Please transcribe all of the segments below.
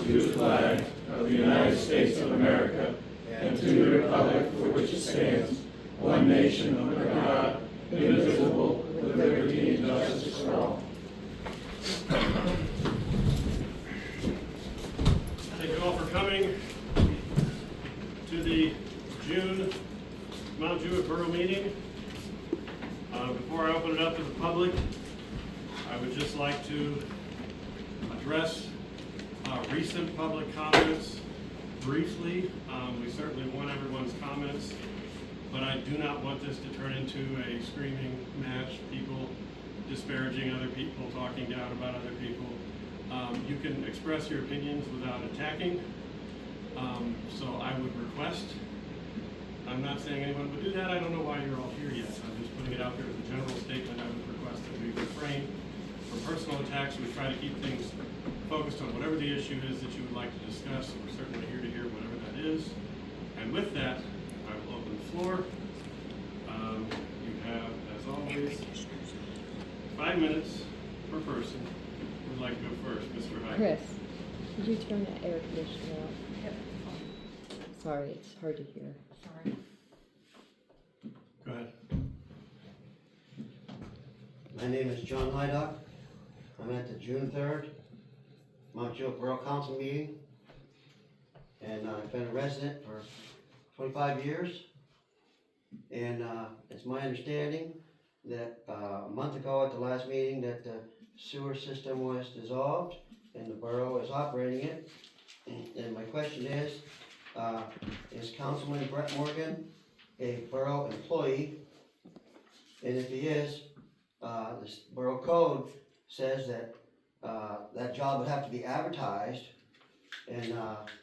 to the flag of the United States of America and to the republic for which it stands, one nation under God, indivisible, with liberty and justice for all. Thank you all for coming to the June Mount Jewett Borough meeting. Before I open it up to the public, I would just like to address recent public comments briefly. We certainly want everyone's comments, but I do not want this to turn into a screaming match, people disparaging other people, talking down about other people. You can express your opinions without attacking, so I would request, I'm not saying anyone would do that, I don't know why you're all here yet, I'm just putting it out there as a general statement. I would request that we refrain from personal attacks. We try to keep things focused on whatever the issue is that you would like to discuss. We're certainly here to hear whatever that is. And with that, I will open the floor. You have, as always, 5 minutes per person. Who would like to go first? Mr. Hyde. Chris, could you turn that air conditioner off? Yep. Sorry, it's hard to hear. Sorry. Go ahead. My name is John Hydock. I'm at the June 3rd Mount Jewett Borough Council meeting, and I've been a resident for 25 years. And it's my understanding that a month ago at the last meeting that the sewer system was dissolved and the borough is operating it. And my question is Councilman Brett Morgan a borough employee? And if he is, the borough code says that that job would have to be advertised, and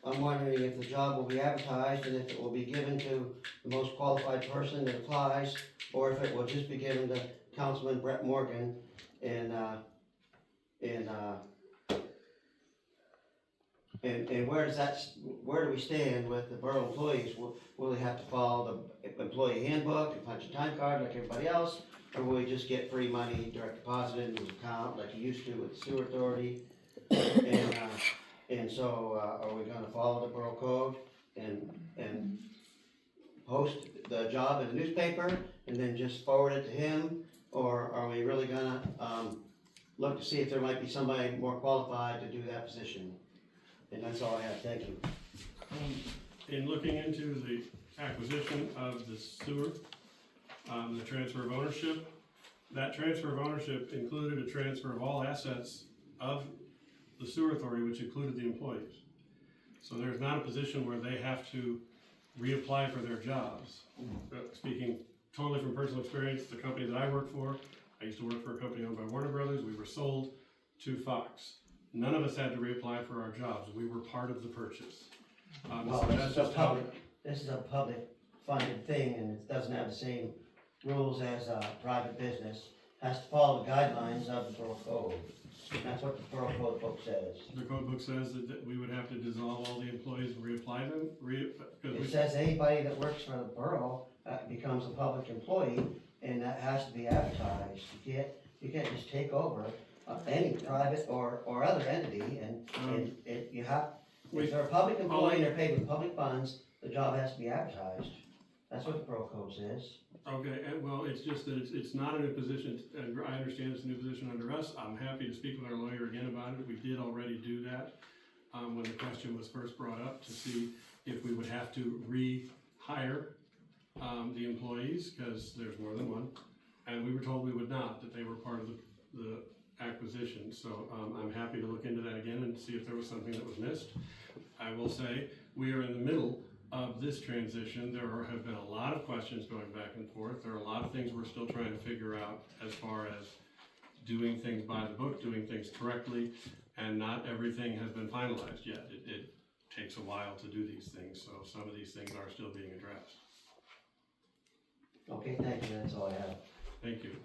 I'm wondering if the job will be advertised and if it will be given to the most qualified person that applies, or if it will just be given to Councilman Brett Morgan. And where do we stand with the borough employees? Will they have to follow the employee handbook and punch a time card like everybody else? Or will we just get free money direct deposited into his account like you used to with the sewer authority? And so are we gonna follow the borough code and post the job in the newspaper and then just forward it to him? Or are we really gonna look to see if there might be somebody more qualified to do that position? And that's all I have, thank you. In looking into the acquisition of the sewer, the transfer of ownership, that transfer of ownership included a transfer of all assets of the sewer authority, which included the employees. So there's not a position where they have to reapply for their jobs. Speaking totally from personal experience, the company that I work for, I used to work for a company owned by Warner Brothers. We were sold to Fox. None of us had to reapply for our jobs. We were part of the purchase. Well, So this that's is a just how. public funded thing, and it doesn't have the same rules as a private business. Has to follow the guidelines of the borough code. That's what the borough code book says. The code book says that we would have to dissolve all the employees and reapply them, It says anybody that works for the borough becomes a public employee, and that has to be advertised. You can't just take over any private or other entity, and you have, if they're a public employee and they're paid with public funds, the job has to be advertised. That's what the borough code says. Okay, well, it's just that it's not in a position, and I understand it's a new position under us. I'm happy to speak with our lawyer again about it. We did already do that when the question was first brought up, to see if we would have to rehire the employees, because there's more than one. And we were told we would not, that they were part of the acquisition. So I'm happy to look into that again and see if there was something that was missed. I will say, we are in the middle of this transition. There have been a lot of questions going back and forth. There are a lot of things we're still trying to figure out as far as doing things by the book, doing things correctly, and not everything has been finalized yet. It takes a while to do these things, so some of these things are still being addressed. Okay, thank you, that's all I have. Thank you.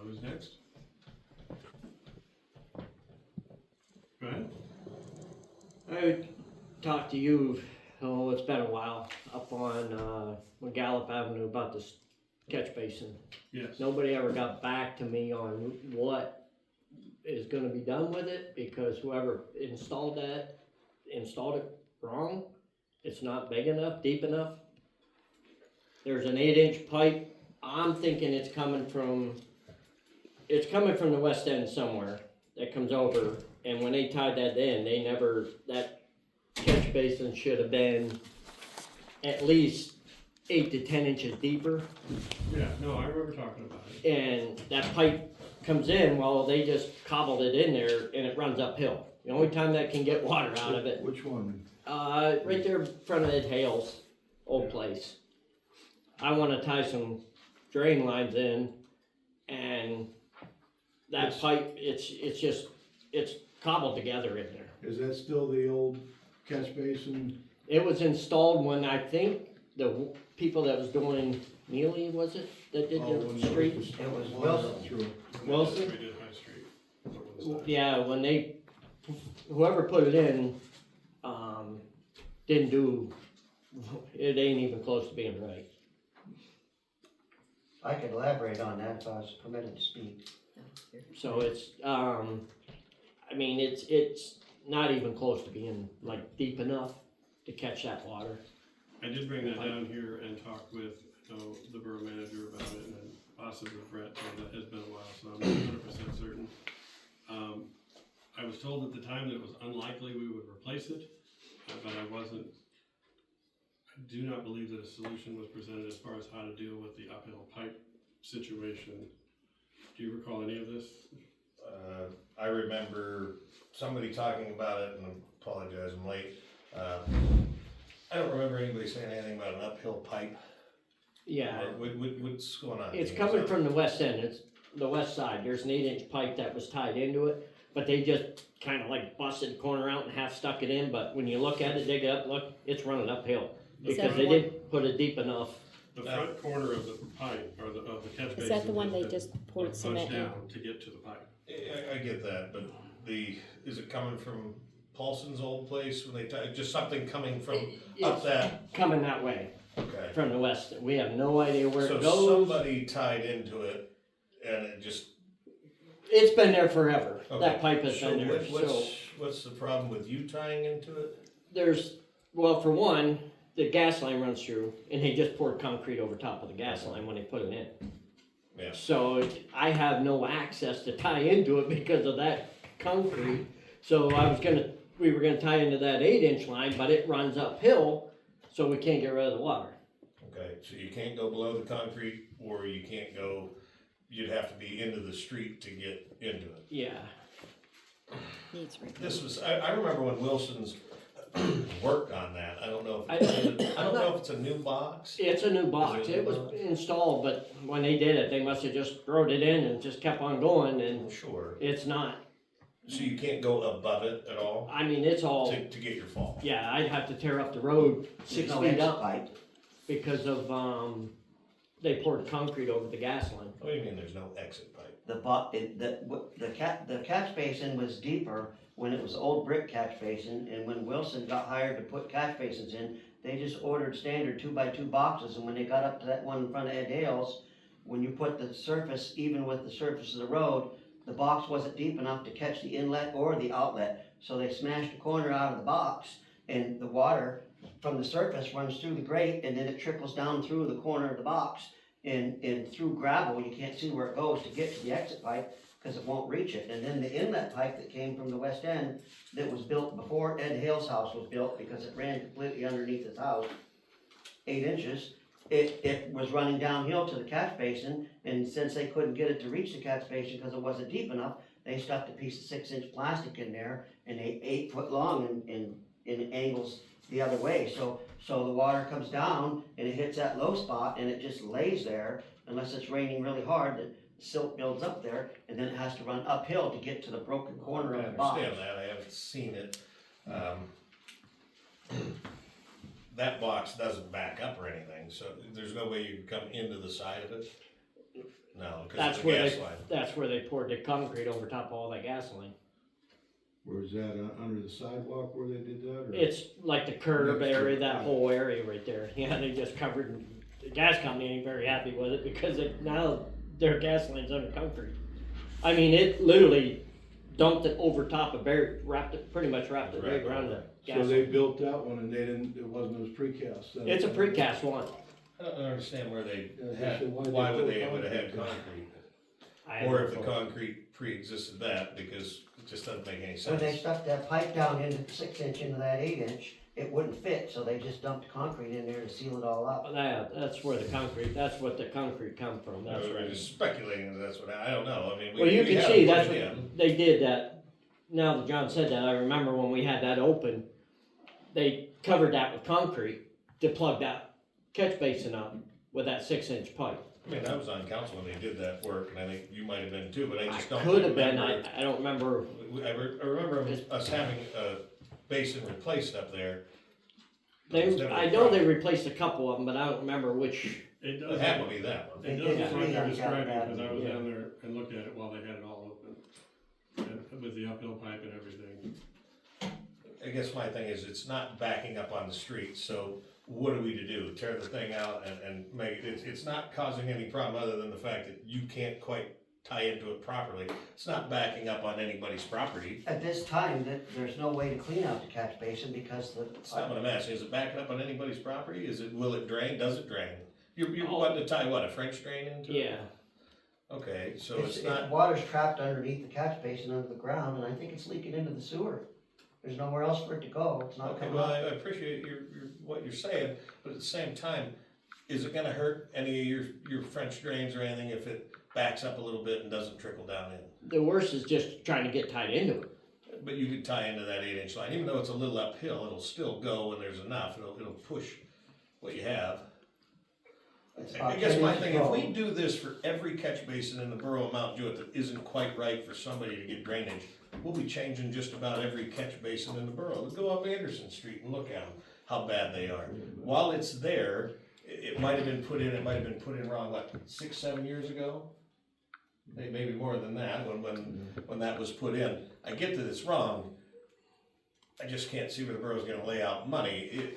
Who's next? Go ahead. I talked to you, oh, it's been a while, up on Gallup Avenue about this catch basin. Yes. Nobody ever got back to me on what is gonna be done with it, because whoever installed it wrong. It's not big enough, deep enough. There's an 8-inch pipe. I'm thinking it's coming from the west end somewhere that comes over. And when they tied that in, that catch basin should have been at least 8 to 10 inches deeper. Yeah, no, I remember talking about it. And that pipe comes in, well, they just cobbled it in there and it runs uphill. The only time that can get water out of it. Which one? Right there in front of Ed Hale's old place. I wanna tie some drain lines in, and that pipe, it's cobbled together in there. Is that still the old catch basin? It was installed when I think the people that was doing Neely, was it, that did the street? It was Wilson. Wilson? We did High Street. Over the side. Yeah, when whoever put it in, didn't do, it ain't even close to being right. I could elaborate on that if I was permitted to speak. So it's, I mean, it's not even close to being like deep enough to catch that water. I did bring that down here and talk with, the borough manager about it, and then possibly with Brett, and that has been a while, so I'm not 100% certain. I was told at the time that it was unlikely we would replace it, but I do not believe that a solution was presented as far as how to deal with the uphill pipe situation. Do you recall any of this? I remember somebody talking about it, and I apologize, I'm late. I don't remember anybody saying anything about an uphill pipe. Yeah, What's going on? it's coming from the west end, it's the west side. There's an 8-inch pipe that was tied into it, but they just kind of like busted the corner out and half stuck it in, but when you look at it, dig it up, look, it's running uphill. Because they didn't put it deep enough. The front corner of the pipe, or of the catch basin. Is that the one they has just been poured punched cement in? down to get to the pipe. I get that, but is it coming from Paulson's old place when they just something coming from up It's that? coming that way Okay. from the west. We have no idea where So it goes. somebody tied into it, and it just. It's been there forever. Okay. That pipe has So been there. So what's the problem with you tying into it? well, for one, the gas line runs through, and they just poured concrete over top of the gas line when they put it in. Yeah. So I have no access to tie into it because of that concrete. So we were gonna tie into that 8-inch line, but it runs uphill, so we can't get rid of the water. Okay, so you can't go below the concrete, or you can't go. You'd have to be into the street to get into it. Yeah. Needs This was, I remember when Wilson's worked on that, I don't know if, I don't know if it's a new box. It's a new box. Is it a It new was box? installed, but when they did it, they must have just wrote it in and just kept on going, and Sure, it's not. so you can't go above it at all, I mean, it's all, to get your fall? yeah, I'd have to tear up the road 6 There's no feet exit up pipe. because of, they poured concrete over the gas line. What do you mean there's no exit pipe? The catch basin was deeper when it was old brick catch basin, and when Wilson got hired to put catch basins in, they just ordered standard 2x2 boxes, and when they got up to that one in front of Ed Hale's, when you put the surface even with the surface of the road, the box wasn't deep enough to catch the inlet or the outlet, so they smashed the corner out of the box, and the water from the surface runs through the grate, and then it trickles down through the corner of the box, and through gravel, you can't see where it goes to get to the exit pipe, because it won't reach it. And then the inlet pipe that came from the west end, that was built before Ed Hale's house was built, because it ran completely underneath his house, 8 inches, it was running downhill to the catch basin, and since they couldn't get it to reach the catch basin because it wasn't deep enough, they stuffed a piece of 6-inch plastic in there, and they 8 foot long in angles the other way. So the water comes down and it hits that low spot and it just lays there unless it's raining really hard. The silt builds up there, and then it has to run uphill to get to the broken corner I of the box. understand that, I haven't seen it. That box doesn't back up or anything, so there's no way you can come into the side of it? No, because of the gas line. That's where they poured the concrete over top of all that gas line. Where is that, under the sidewalk where they did that, or? It's like the curb Next to area, it, that yeah. whole area right there. Yeah, they just covered, the gas company ain't very happy with it because now their gas line's under concrete. I mean, it literally dumped it over top of pretty much wrapped it right around the So gas. they built that one and it was precast. So- It's a precast one. I don't understand where they Yeah, they had, said, why would put they would have had concrete? concrete? I have Or no if the clue. concrete pre-existed that, because it just doesn't make any When they sense. stuck that pipe down into the 6 inch into that 8 inch, it wouldn't fit, so they just dumped concrete in there to seal it all up. That's where the concrete, that's what the concrete come from, that's We're right. just speculating that that's what, I don't know, I mean. Well, you we can have see, put that's it what, in. they did that, now that John said that, I remember when we had that open, they covered that with concrete to plug that catch basin up with that 6 inch pipe. I mean, I was on council when they did that work, and I think you might have been too, but I I just don't. could have been, remember it. I don't remember, I remember us having a basin replaced up there. It was never a I know they problem. replaced a couple of them, but I don't remember which, It It does, had to be that one. it They does did look like three you're on describing, Cat because I was Yeah. down there and looked at it while they had it all open. And with the uphill pipe and everything. I guess my thing is, it's not backing up on the street, so what are we to do? Tear the thing out and make it, it's not causing any problem other than the fact that you can't quite tie into it properly. It's not backing up on anybody's property. At this time, there's no way to clean out the catch basin because That's not what I'm asking. Is it backing up on anybody's property? Is it, will it drain? Does it drain? You're Oh. wanting to tie what, a French drain into it? yeah. Okay, so it's not, water's trapped underneath the catch basin under the ground, and I think it's leaking into the sewer. There's nowhere else for it to go, it's not okay, coming well, up. I appreciate what you're saying, but at the same time, is it gonna hurt any of your French drains or anything if it backs up a little bit and doesn't trickle down in? The worst is just trying to get tied into it. But you could tie into that 8 inch line, even though it's a little uphill, it'll still go when there's enough, it'll push what you have. It's I about guess 10 my inches thing, if we long. do this for every catch basin in the borough of Mount Jewett that isn't quite right for somebody to get drainage, we'll be changing just about every catch basin in the borough. Let's go up Anderson Street and look at them, how bad they are. While it's there, it might have been put in, wrong, what, 6, 7 years ago? Maybe more than that, when that was put in. I get that it's wrong, I just can't see where the borough's gonna lay out money.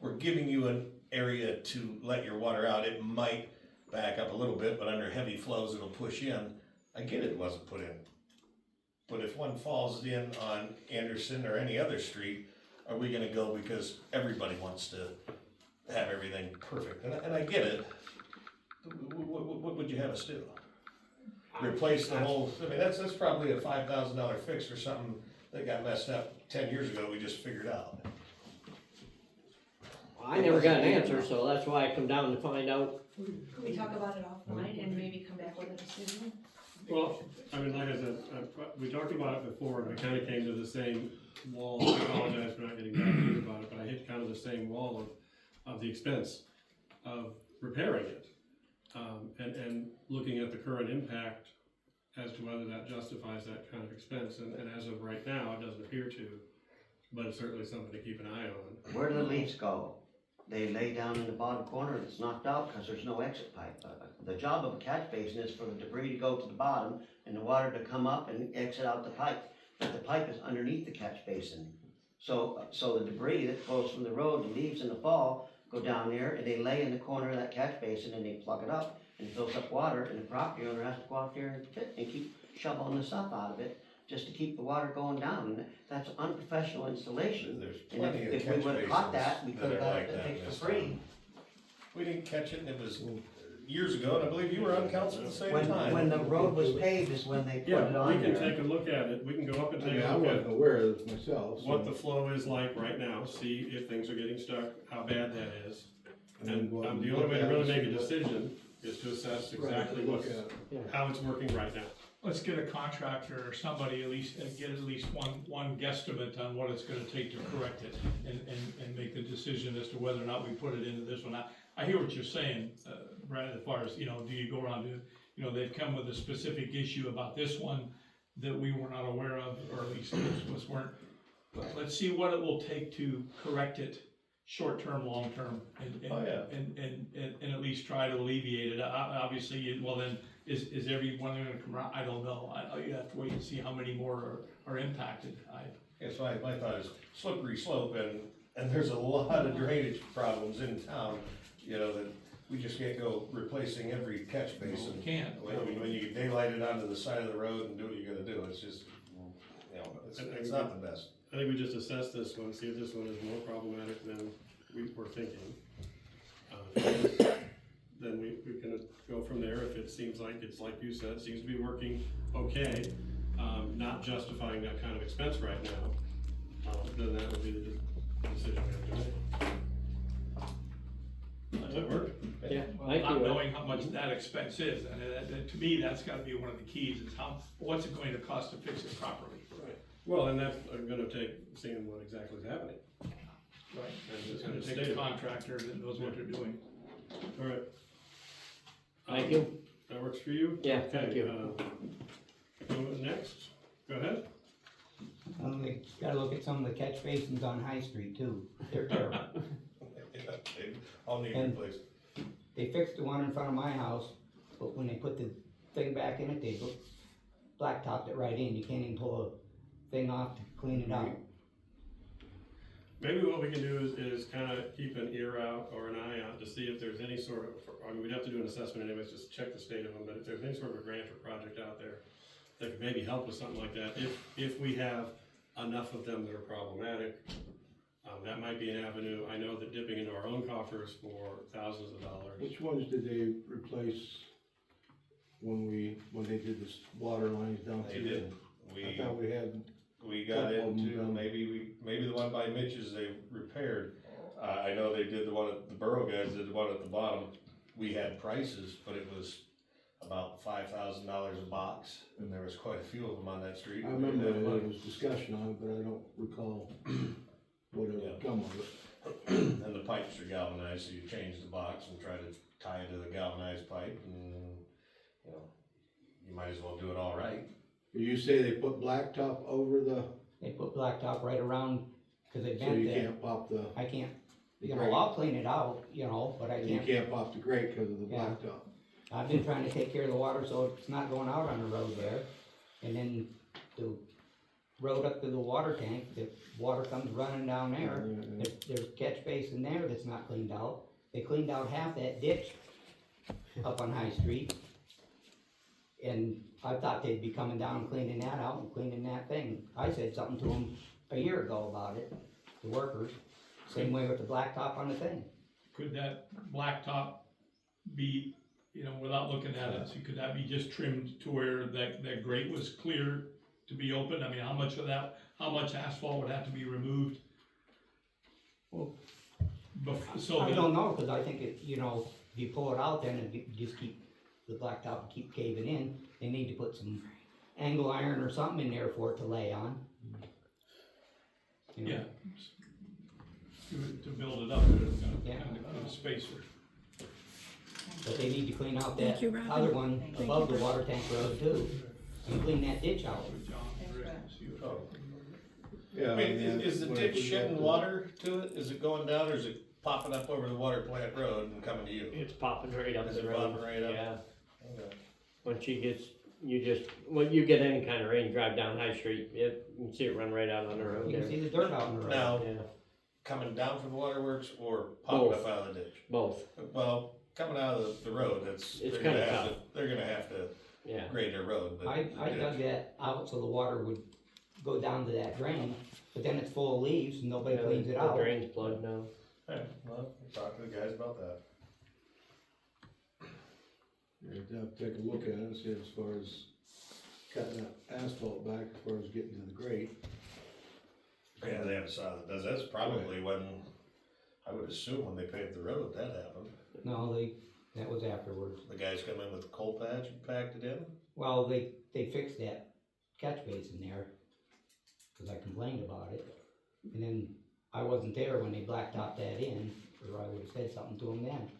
We're giving you an area to let your water out, it might back up a little bit, but under heavy flows, it'll push in. I get it wasn't put in. But if one falls in on Anderson or any other street, are we gonna go because everybody wants to have everything perfect? And I get it. What would you have us do? Replace the whole, I mean, that's probably a $5,000 fix for something that got messed up 10 years ago, we just figured out. I never got an answer, so that's why I come down to find out. Could we talk about it offline and maybe come back with a decision? Well, I mean, like I said, we talked about it before, and we kinda came to the same wall. I apologize for not getting back to you about it, but I hit kind of the same wall of the expense of repairing it. And looking at the current impact as to whether that justifies that kind of expense, and as of right now, it doesn't appear to, but it's certainly something to keep an eye on. Where do the leaves go? They lay down in the bottom corner and it's knocked out because there's no exit pipe. The job of a catch basin is for the debris to go to the bottom and the water to come up and exit out the pipe. But the pipe is underneath the catch basin. So the debris that goes from the road, the leaves in the fall, go down there and they lay in the corner of that catch basin and they plug it up and it fills up water, and the property owner has to go out there and keep shoveling the stuff out of it just to keep the water going down. And that's unprofessional installation. There's And plenty of if we catch would have caught that, we basins could that have are got like it that in fixed this for free. town. We didn't catch it, and it was years ago, and I believe you were on council at the same When time. the road was paved is when they put it Yeah, we on can there. take a look at it, we can go up and I take mean, a I look at wasn't aware of this myself. what the flow is like right now, see if things are getting stuck, how bad that is. And go the look only way to at really it, make a see what- decision is to assess exactly Look what's, at it. how it's working right now. Let's get a contractor or somebody at least, get at least one guesstimate on what it's gonna take to correct it and make the decision as to whether or not we put it into this one. I hear what you're saying, Brad, as far as, do you go around to, they've come with a specific issue about this one that we were not aware of, or at least most of us weren't. But let's see what it will take to correct it, short-term, long-term, Oh, yeah. and at least try to alleviate it. Obviously, well then, is everyone gonna come around? I don't know. You have to wait and see how many more are impacted. Yes, my thought is slippery slope, and there's a lot of drainage problems in town, that we just can't go replacing every catch basin. We can't. When you daylight it onto the side of the road and do what you gotta do, it's just, you know, it's not the best. I think we just assess this one, see if this one is more problematic than we were thinking. Then we can go from there. If it seems like it's like you said, seems to be working okay, not justifying that kind of expense right now, then that would be the decision we have to make. Does that work? Yeah, Well, thank not you. knowing how much that expense is, and to me, that's gotta be one of the keys, is what's it going to cost to fix it properly? Well, and that's gonna take seeing what exactly is happening. Right. And It's gonna take a contractor that knows what they're doing. All right. Thank you. That works for you? Yeah, Okay, thank you. Next, go ahead. They gotta look at some of the catch basins on High Street too, they're terrible. They all need And- replaced. They fixed the one in front of my house, but when they put the thing back in it, they blacktopped it right in, you can't even pull a thing off to clean it out. Maybe what we can do is kind of keep an ear out or an eye out to see if there's any sort of, I mean, we'd have to do an assessment anyways, just check the state of them, but if there's any sort of a grant or project out there that could maybe help with something like that, if we have enough of them that are problematic, that might be an avenue. I know that dipping into our own coffers for thousands of dollars. Which ones did they replace when they did this water lines down They through? did. I thought we had, We got Couple of them into, done. maybe the one by Mitch's they repaired. I know they did the one at, the Borough guys did the one at the bottom. We had prices, but it was about $5,000 a box, and there was quite a few of them on that street. I remember there was discussion on it, but I don't recall what Yeah. had come of it. And the pipes are galvanized, so you change the box and try to tie it to the galvanized pipe, and, you know, you might as well do it all right. You say they put blacktop over They put blacktop right around, cause they so bent you it, can't pop the I can't, you grate. know, I'll clean it out, you know, but I And you can't. can't pop the grate because of the Yeah. blacktop. I've been trying to take care of the water so it's not going out on the road there, and then the road up to the water tank, the water comes running down there. There's a catch basin there that's not cleaned out. They cleaned out half that ditch up on High Street. And I thought they'd be coming down and cleaning that out and cleaning that thing. I said something to them a year ago about it, the workers. Same way with the blacktop on the thing. Could that blacktop be, you know, without looking at it, so could that be just trimmed to where that grate was clear to be open? I mean, how much asphalt would have to be removed? Well, So I that, don't know, cause I think it, you know, if you pull it out then and you just keep, the blacktop keep caving in, they need to put some angle iron or something in there for it to lay on. You know? yeah. To build it up, there's Yeah. kind of put a spacer. But they need to clean out Thank that you, Robin. other one Thank you, above the Bruce. water tank road too, and clean that ditch out. John, Rick, see what- Oh. Yeah. I mean, is the when ditch we shedding got water to it? Is it going down, or is it popping up over the water plant road and coming to you? It's popping right up Is the it road. popping right up? Yeah, Okay. once when you get any kind of rain, drive down High Street, you can see it run right out on the road You can there. see the dirt out in the road. Now, Yeah, coming down from the waterworks or popping Both. up out of the ditch? both, Well, coming out of the road, It's they're kinda gonna have tough. to, they're gonna have to yeah. grade their road, but. I the dug ditch- that out so the water would go down to that drain, but then it's full of leaves and nobody Yeah, cleans it the out. drain's plugged now. Yeah, well, we'll talk to the guys about that. Yeah, to have to take a look at it and see as far as cutting that asphalt back, as far as getting to the grate. Yeah, they have a saw that does, that's probably when, I would assume when they paved the road, that happened. No, that was afterwards. The guys come in with the coal patch and packed it in? Well, they fixed that catch basin there, cause I complained about it. And then I wasn't there when they blacktopped that in, or I would've said something to them then.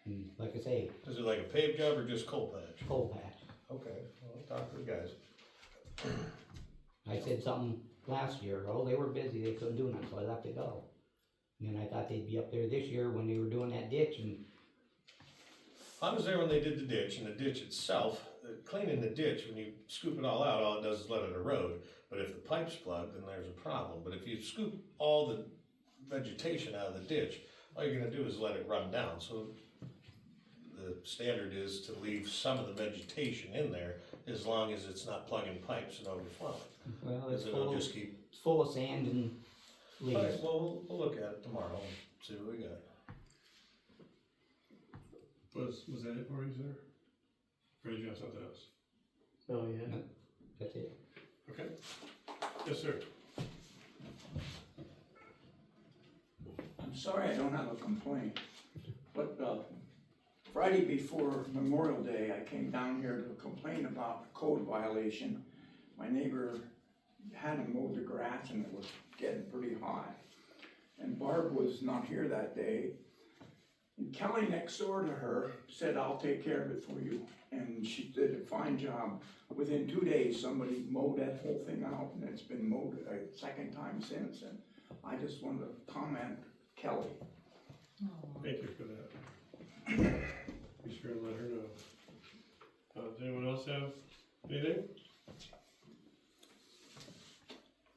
And like I say, Is it like a paved job or just coal patch? coal patch. Okay, well, I'll talk to the guys. I said something last year, oh, they were busy, they couldn't do nothing, so I let it go. And then I thought they'd be up there this year when they were doing that ditch, and I was there when they did the ditch, and the ditch itself, cleaning the ditch, when you scoop it all out, all it does is let it erode. But if the pipe's plugged, then there's a problem. But if you scoop all the vegetation out of the ditch, all you're gonna do is let it run down. So the standard is to leave some of the vegetation in there as long as it's not plugging pipes and overflowing. Well, Because it'll just keep. it's full of sand and leaves. All right, well, we'll look at it tomorrow and see what we got. Was that it for you, sir? Or did you have something else? Oh, yeah. That's it. Okay. Yes, sir. I'm sorry I don't have a complaint, but Friday before Memorial Day, I came down here to complain about a code violation. My neighbor hadn't mowed the grass and it was getting pretty hot. And Barb was not here that day. And Kelly next door to her said, I'll take care of it for you. And she did a fine job. Within 2 days, somebody mowed that whole thing out and it's been mowed a second time since. And I just wanted to comment, Kelly. Thank you for that. Be sure to let her know. Does anyone else have anything?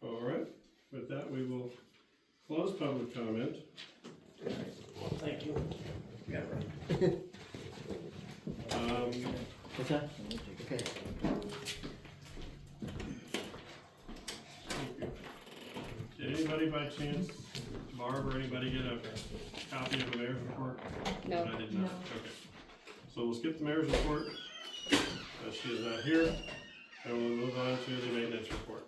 All right, with that, we will close public comment. Thank you. Yeah, right. What's that? Okay. Thank you. Did anybody by chance, Barb or anybody get a copy of the mayor's report? No. I did not, okay. So we'll skip the mayor's report, as she is not here, and we'll move on to the maintenance report.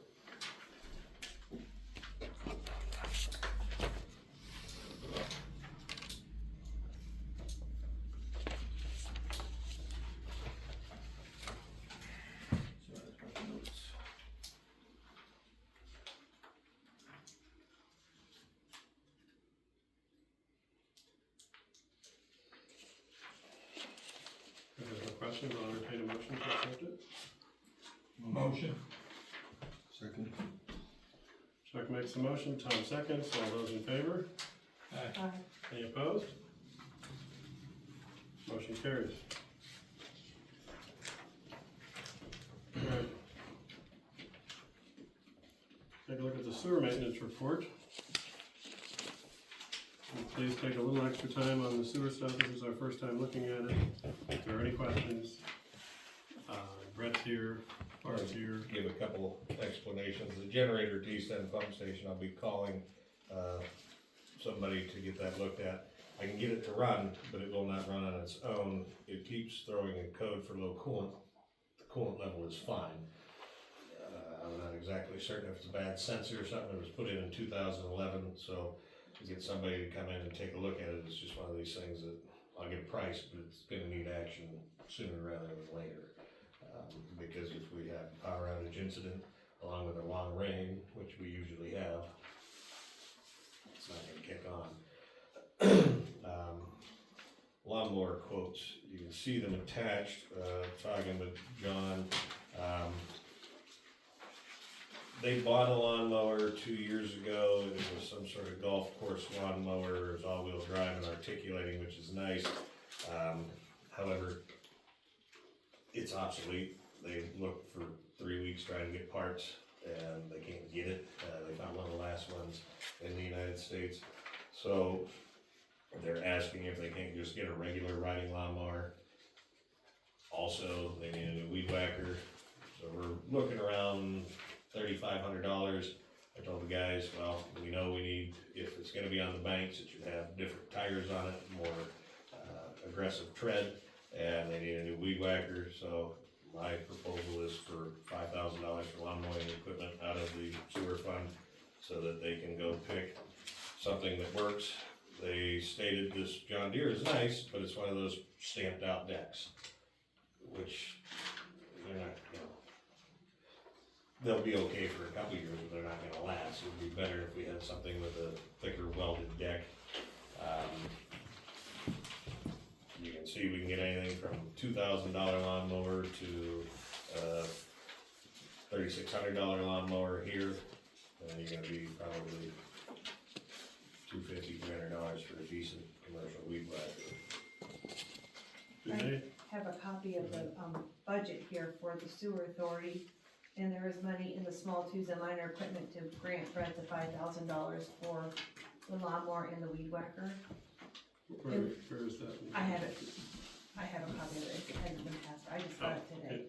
If there's no questions, I'll entertain a motion to accept it. Motion. Second. Chuck makes the motion, Tom seconds, all those in favor? Aye. Any opposed? Motion carries. Alright. Take a look at the sewer maintenance report. And please take a little extra time on the sewer stuff, this is our first time looking at it. If there are any questions, Brett's here, Bart's here. Give a couple explanations. The generator at East End Pump Station, I'll be calling, somebody to get that looked at. I can get it to run, but it will not run on its own. It keeps throwing a code for low coolant. The coolant level is fine. I'm not exactly certain if it's a bad sensor or something. It was put in 2011, so to get somebody to come in and take a look at it, it's just one of these things that I'll get a price, but it's gonna need action sooner rather than later. Because if we have a power outage incident along with a long rain, which we usually have, it's not gonna kick on. Lawnmower quotes, you can see them attached, talking with John. They bought a lawnmower 2 years ago. It was some sort of golf course lawnmower. It was all-wheel drive and articulating, which is nice. However, it's obsolete. They looked for 3 weeks trying to get parts and they can't get it. They found one of the last ones in the United States. So they're asking if they can't just get a regular riding lawnmower. Also, they need a new weed whacker. So we're looking around $3,500. I told the guys, well, we know we need, if it's gonna be on the banks, it should have different tires on it, more aggressive tread, and they need a new weed whacker. So my proposal is for $5,000 for lawn mowing equipment out of the sewer fund so that they can go pick something that works. They stated this John Deere is nice, but it's one of those stamped out decks, which they're not, you know, they'll be okay for a couple years, but they're not gonna last. It would be better if we had something with a thicker welded deck. You can see we can get anything from $2,000 lawnmower to $3,600 lawnmower here. And you're gonna be probably $250, $300 for a decent commercial weed whacker. Did I have a copy of the, budget here for the sewer authority, and there is money in the small tools and minor equipment to grant Brett the $5,000 for the lawnmower and the weed whacker. where is that? I have it I have a copy of it, it hasn't been passed, I just got it today.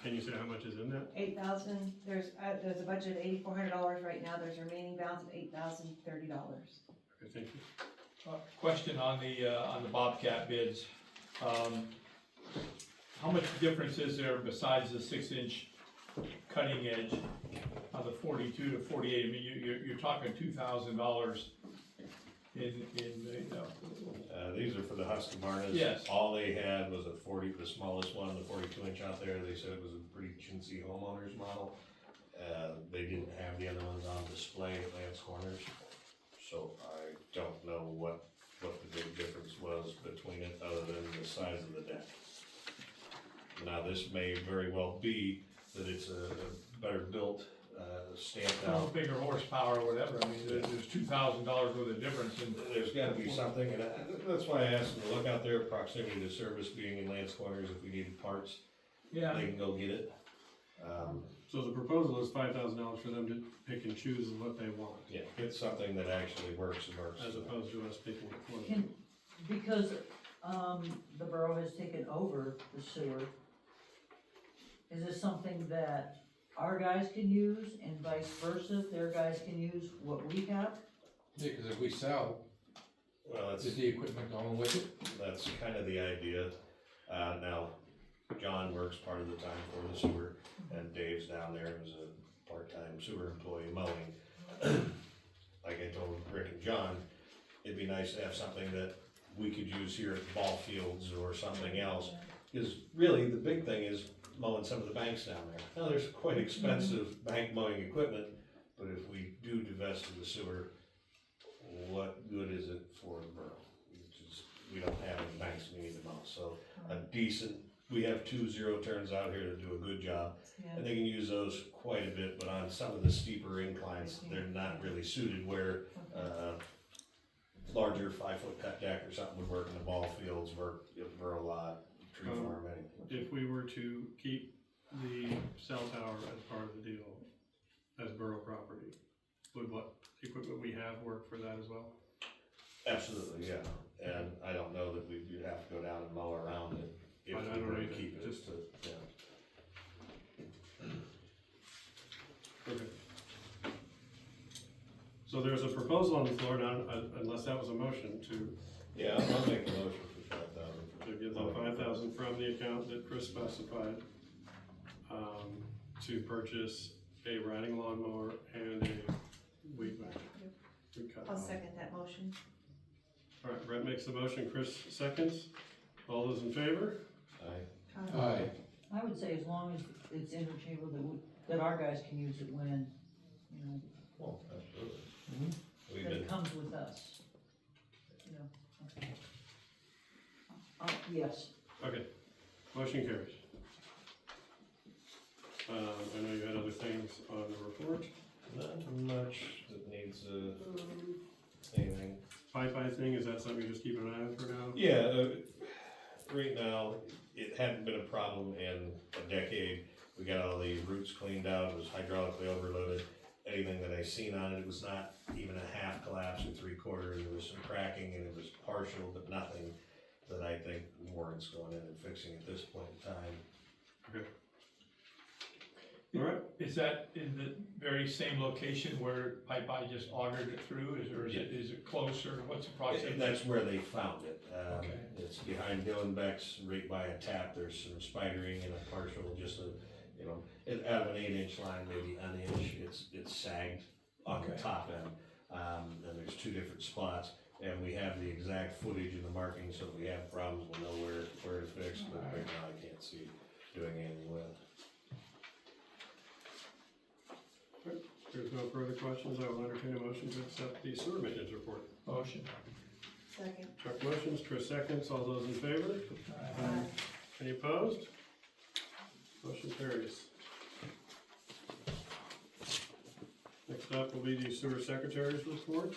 Can you say how much is in that? 8,000, there's a budget of $8,400 right now, there's a remaining balance of $8,030. Okay, thank you. Question on the Bobcat bids. How much difference is there besides the 6-inch cutting edge of the 42 to 48? I mean, you're talking $2,000 in These are for the Husqvarnas. Yes. All they had was a 40, the smallest one, the 42 inch out there. They said it was a pretty chintzy homeowner's model. They didn't have the other ones on display at Lance Corners. So I don't know what the big difference was between it, other than the size of the deck. Now, this may very well be that it's a better built, stamped out. bigger horsepower or whatever. I mean, there's $2,000 worth of difference in. There's gotta be something, and that's why I asked them to look out there, proximity to service being in Lance Corners, if we needed parts, Yeah. they can go get it. So the proposal is $5,000 for them to pick and choose what they want, Yeah, it's something that actually works. as opposed to us picking it for them. Because, the borough has taken over the sewer, is this something that our guys can use and vice versa, their guys can use what we have? Yeah, cause if we sell, Well, is the equipment going with it? that's kind of the idea. Now, John works part of the time for the sewer, and Dave's down there as a part-time sewer employee mowing. Like I told Rick and John, it'd be nice to have something that we could use here at the ball fields or something else. Because really, the big thing is mowing some of the banks down there. Now, there's quite expensive bank mowing equipment, but if we do divest of the sewer, what good is it for the borough? We don't have any banks we need to mow, so a decent, we have 2 0 turns out here that do a good job. And they can use those quite a bit, but on some of the steeper inclines, they're not really suited where, larger 5-foot cut deck or something would work in the ball fields, work in the borough lot, tree farm, anything. If we were to keep the cell tower as part of the deal, as borough property, would what equipment we have work for that as well? Absolutely, yeah, and I don't know that we'd have to go down and mow around it if I we don't were to either, keep it, just- yeah. Okay. So there's a proposal on the floor now, unless that was a motion to Yeah, I'll make a motion for 5,000. to give them 5,000 from the account that Chris specified, to purchase a riding lawnmower and a weed whacker. Weed cut. I'll second that motion. All right, Brett makes the motion, Chris seconds. All those in favor? Aye. Aye. I would say as long as it's interchangeable, that our guys can use it when, you know, Well, absolutely. We've that been, it comes with us. You know, okay. Yes, Okay, motion carries. I know you had other things on the report. not much that needs, anything. Pipe thing, is that something you just keep an eye on for now? Yeah, right now, it hadn't been a problem in a decade. We got all the roots cleaned out, it was hydraulically overloaded. Anything that I seen on it, it was not even a half collapse or 3/4. There was some cracking and it was partial, but nothing that I think warrants going in and fixing at this point in time. Okay. All right, Is that in the very same location where Pipe I just augured it through, or is it closer, what's the proximity? That's where they found it. Okay. It's behind Dylan Beck's, right by a tap. There's some spidering and a partial, just a, out of an 8-inch line, maybe an inch, it's sagged on the Okay. top end. And there's 2 different spots, and we have the exact footage and the markings, so if we have problems, we'll know where to fix, but right now I can't see doing anything with it. if there's no further questions, I will entertain a motion to accept the sewer maintenance report. Motion. Second. Chuck motions, Chris seconds, all those in favor? Aye. Any opposed? Motion carries. Next up will be the sewer secretary's report.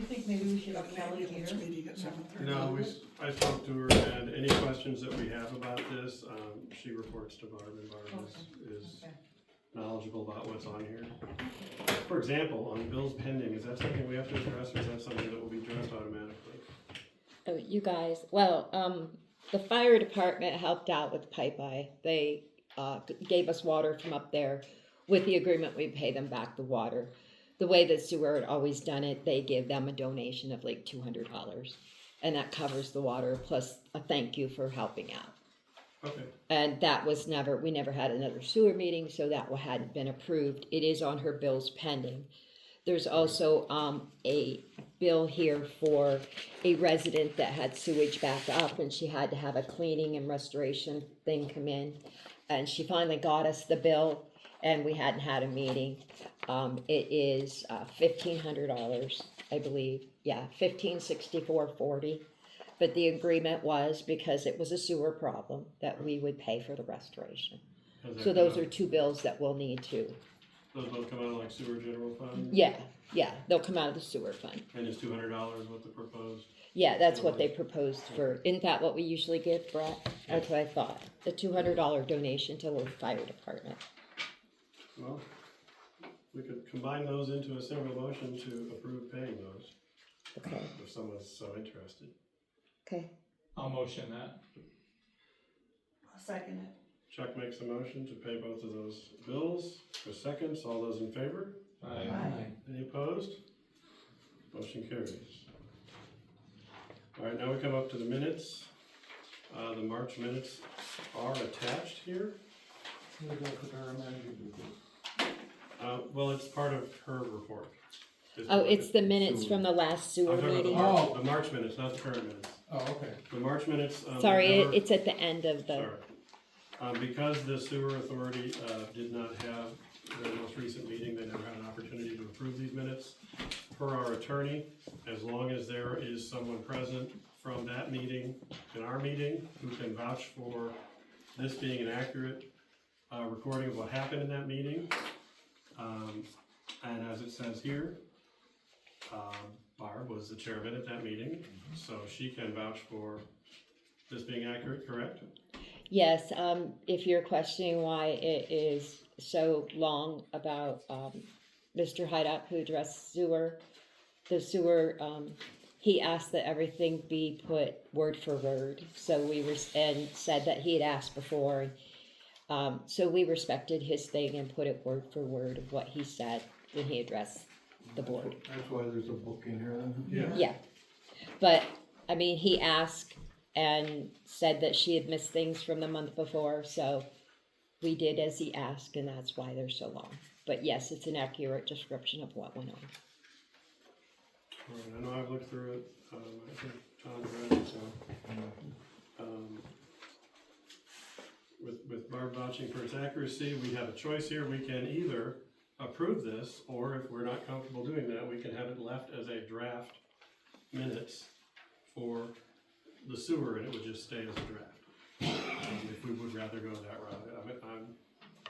think maybe we should have Kelly here? No, I spoke to her, and any questions that we have about this, she reports to Barb, and Barb is Okay. knowledgeable about what's on here. For example, on bills pending, is that something we have to address, or is that something that will be addressed automatically? Oh, you guys, well, the fire department helped out with pipe eye. They, gave us water from up there with the agreement we pay them back the water. The way that sewer had always done it, they give them a donation of like $200, and that covers the water plus a thank you for helping out. Okay, And that was we never had another sewer meeting, so that hadn't been approved. It is on her bills pending. There's also, a bill here for a resident that had sewage back up, and she had to have a cleaning and restoration thing come in. And she finally got us the bill, and we hadn't had a meeting. It is, $1,500, I believe, yeah, $1,564.40. But the agreement was, because it was a sewer problem, that we would pay for the restoration. has that So come those out- are two bills that we'll need to, Those both come out of like sewer general fund? yeah, they'll come out of the sewer fund. And is $200 what the proposed? Yeah, that's what they proposed for, isn't that what we usually give, Brett? That's what I thought, a $200 donation to the fire department. Well, we could combine those into a single motion to approve paying those, Okay, if someone's so interested. okay. I'll motion that. I'll second it. Chuck makes a motion to pay both of those bills. For seconds, all those in favor? Aye. Any opposed? Motion carries. All right, now we come up to the minutes. The March minutes are attached here. Well, it's part of her report. Oh, it's the minutes from the last sewer I'm talking meeting? about the March minutes, not the current minutes. Oh, okay. The March minutes. Sorry, never- it's at the end of the, Sorry. Because the sewer authority did not have their most recent meeting, they never had an opportunity to approve these minutes. Per our attorney, as long as there is someone present from that meeting and our meeting who can vouch for this being an accurate recording of what happened in that meeting. And as it says here, Barb was the chairman at that meeting, so she can vouch for this being accurate, correct? yes, if you're questioning why it is so long about, Mr. Hydock who addressed the sewer, he asked that everything be put word for word, so and said that he had asked before. So we respected his thing and put it word for word of what he said when he addressed the board. That's why there's a book in here then? Yeah. Yeah, but, I mean, he asked and said that she had missed things from the month before, so we did as he asked, and that's why they're so long. But yes, it's an accurate description of what went on. All right, I know I've looked through it, I think Tom read it, so. With Barb vouching for its accuracy, we have a choice here. We can either approve this, or if we're not comfortable doing that, we can have it left as a draft minutes for the sewer, and it would just stay as a draft. If we would rather go that route,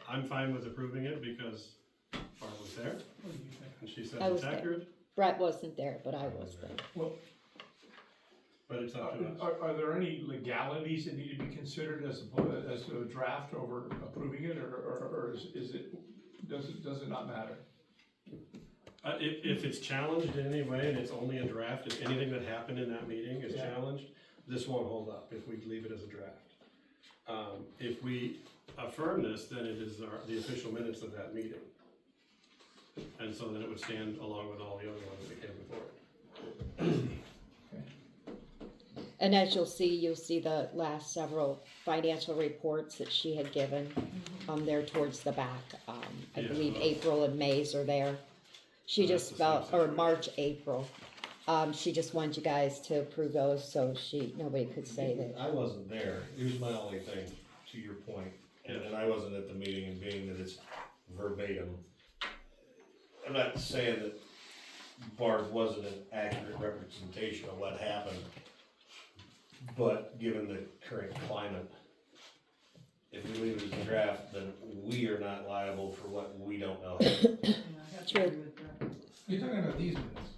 I'm fine with approving it because Barb was there, and she said I was it's there. accurate, Brett wasn't there, but I was there. Well, but it's up to us. are there any legalities that need to be considered as a draft over approving it, or is it, does it not matter? If it's challenged in any way and it's only a draft, if anything that happened in that meeting is challenged, this won't hold up if we leave it as a draft. If we affirm this, then it is the official minutes of that meeting. And so then it would stand along with all the other ones that came before it. And as you'll see the last several financial reports that she had given, there towards the back. I Yeah. believe April and May's are there. She So just that's the same felt, or situation. March, April. She just wanted you guys to approve those, so nobody could say that. I wasn't there, here's my only thing, to your point, and I wasn't at the meeting, and being that it's verbatim. I'm not saying that Barb wasn't an accurate representation of what happened, but given the current climate, if we leave it as a draft, then we are not liable for what we don't know. True. You're talking about these minutes?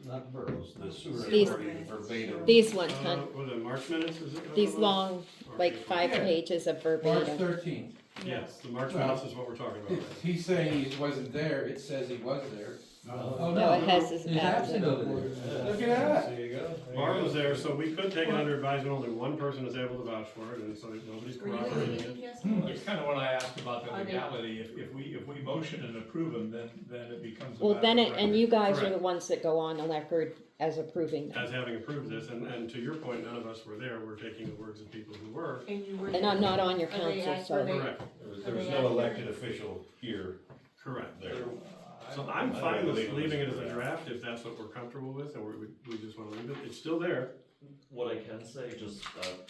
not boroughs, the sewer These- authority verbatim. These ones, huh? What are the March minutes, is it? These long, like Or- 5 pages of March verbatim. 13th. Yes, the March Well, minutes is what we're talking about. If he's saying he wasn't there, it says he was there. Oh, No, it has his He's absent. absent over there. Look at that. There you go. Barb was there, so we could take it under advisement, only one person is able to vouch for it, and so nobody's corroborating it. That's kind of what I asked about the legality, if we motion and approve them, then it becomes a Well, matter then, of and record. you guys are Correct. the ones that go on the record as approving them. As having approved this, and to your point, none of us were there, we're taking the words of people who were. And you were. And I'm not on your Are they council, so. Correct, There was no elected official here, correct. there. So I'm fine with leaving it as a draft if that's what we're comfortable with, and we just wanna leave it, it's still there. What I can say, just,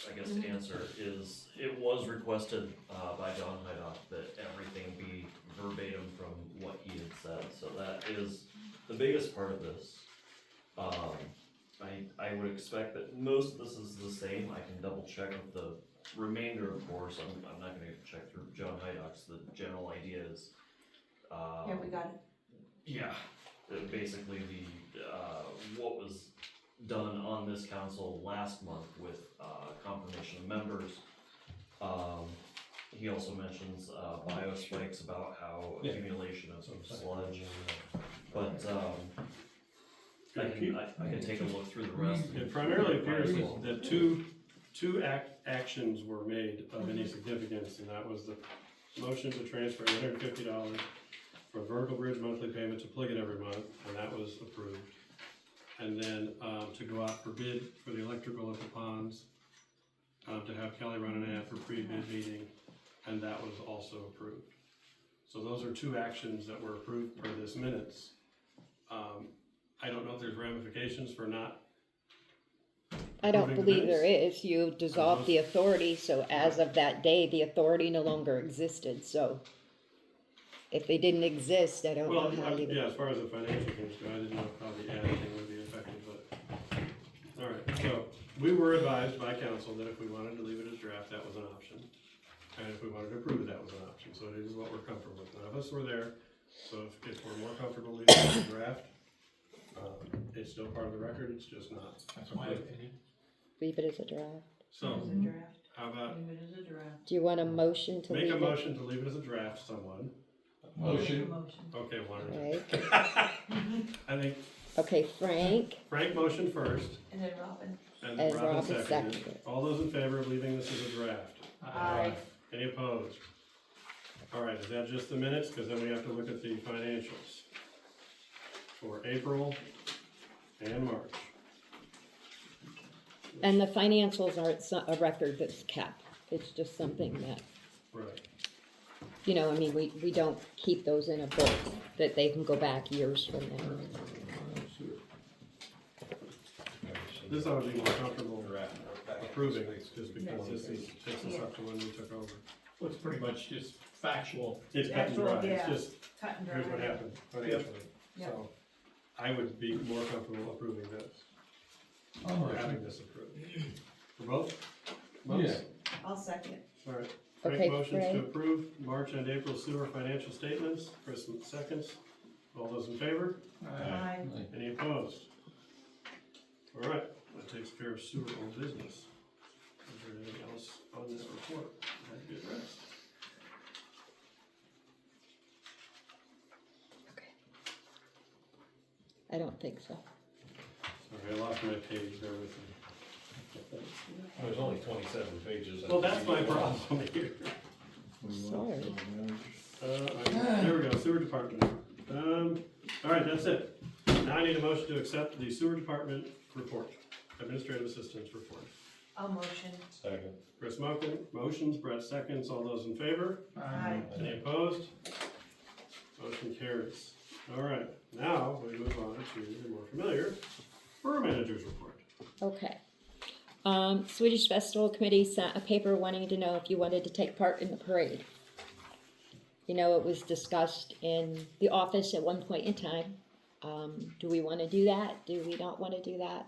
I guess to answer, is it was requested, by John Hydock that everything be verbatim from what he had said, so that is the biggest part of this. I would expect that most of this is the same, I can double check with the remainder, of course, I'm not gonna check through John Hydock's, the general idea is, Yeah, we got it. yeah, basically what was done on this council last month with, confirmation of members. He also mentions, biospikes about how accumulation of sludge, but, I can take a look through the rest. It primarily appears that two actions were made of any significance, and that was the motion to transfer $850 from Vertical Bridge monthly payment to Pliget every month, and that was approved. And then, to go out for bid for the electrical at the ponds, to have Kelly run an ad for pre-bid meeting, and that was also approved. So those are two actions that were approved per this minutes. I don't know if there's ramifications for not. I don't approving the believe there minutes. is. You dissolved the authority, so as of that day, the authority no longer existed, so. If they didn't exist, I don't Well, know how you. yeah, as far as the financial things go, I didn't know how the ad thing would be affected, but, all right, so, we were advised by council that if we wanted to leave it as draft, that was an option. And if we wanted to approve it, that was an option, so it is what we're comfortable with. None of us were there, so if we're more comfortable leaving it as draft, it's still part of the record, it's just not. That's my opinion. Leave it as a draft. So, It's a draft. how about, Leave it as a draft. Do you want a motion to leave make it? a motion to leave it as a draft, someone? Motion. Motion. Okay, one or two. Right, I think okay, Frank, Frank motioned first, And then Robin. and And Robin Robin seconded. seconded. All those in favor of leaving this as a draft? Aye. Any opposed? All right, is that just the minutes? Because then we have to look at the financials for April and March. and the financials are, it's not a record that's kept, it's just something that, Right. you know, I mean, we don't keep those in a book, that they can go back years from now. This I would be more comfortable approving, just because this is, takes us up to when we took over. Well, it's pretty much just factual. It's cut and dry, it's Yeah. just, Cut and dry. here's what happened financially. Yep. So, I would be more comfortable approving this, or having this approved. For both? Votes? I'll second. All right. Okay, Frank motions to Frank. approve March and April sewer financial statements. Chris seconds. All those in favor? Aye. Any opposed? All right, that takes care of sewer old business. Is there anything else on this report that had to be addressed? I don't think so. Sorry, I lost my page, bear with me. There's only 27 pages. Well, that's my problem here. Sorry. There we go, sewer department. All right, that's it. Now I need a motion to accept the sewer department report, administrative assistance report. I'll motion. Second. Chris motions, Brett seconds, all those in favor? Aye. Any opposed? Motion carries. All right, now we move on to the more familiar borough manager's report. Okay. Swedish Festival Committee sent a paper wanting to know if you wanted to take part in the parade. You know, it was discussed in the office at one point in time. Do we want to do that? Do we not want to do that?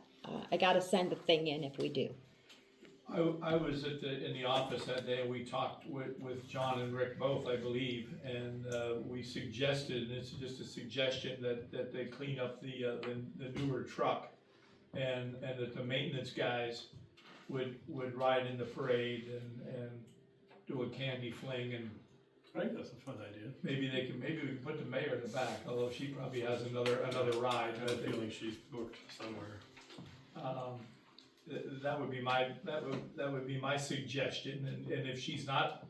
I gotta send the thing in if we do. I was in the office that day, and we talked with John and Rick both, I believe, and, we suggested, and it's just a suggestion, that they clean up the newer truck, and that the maintenance guys would ride in the parade and do a candy fling, and I think that's a fun idea. maybe we can put the mayor in the back, although she probably has another ride. I have a feeling she's booked somewhere. That would be my suggestion, and if she's not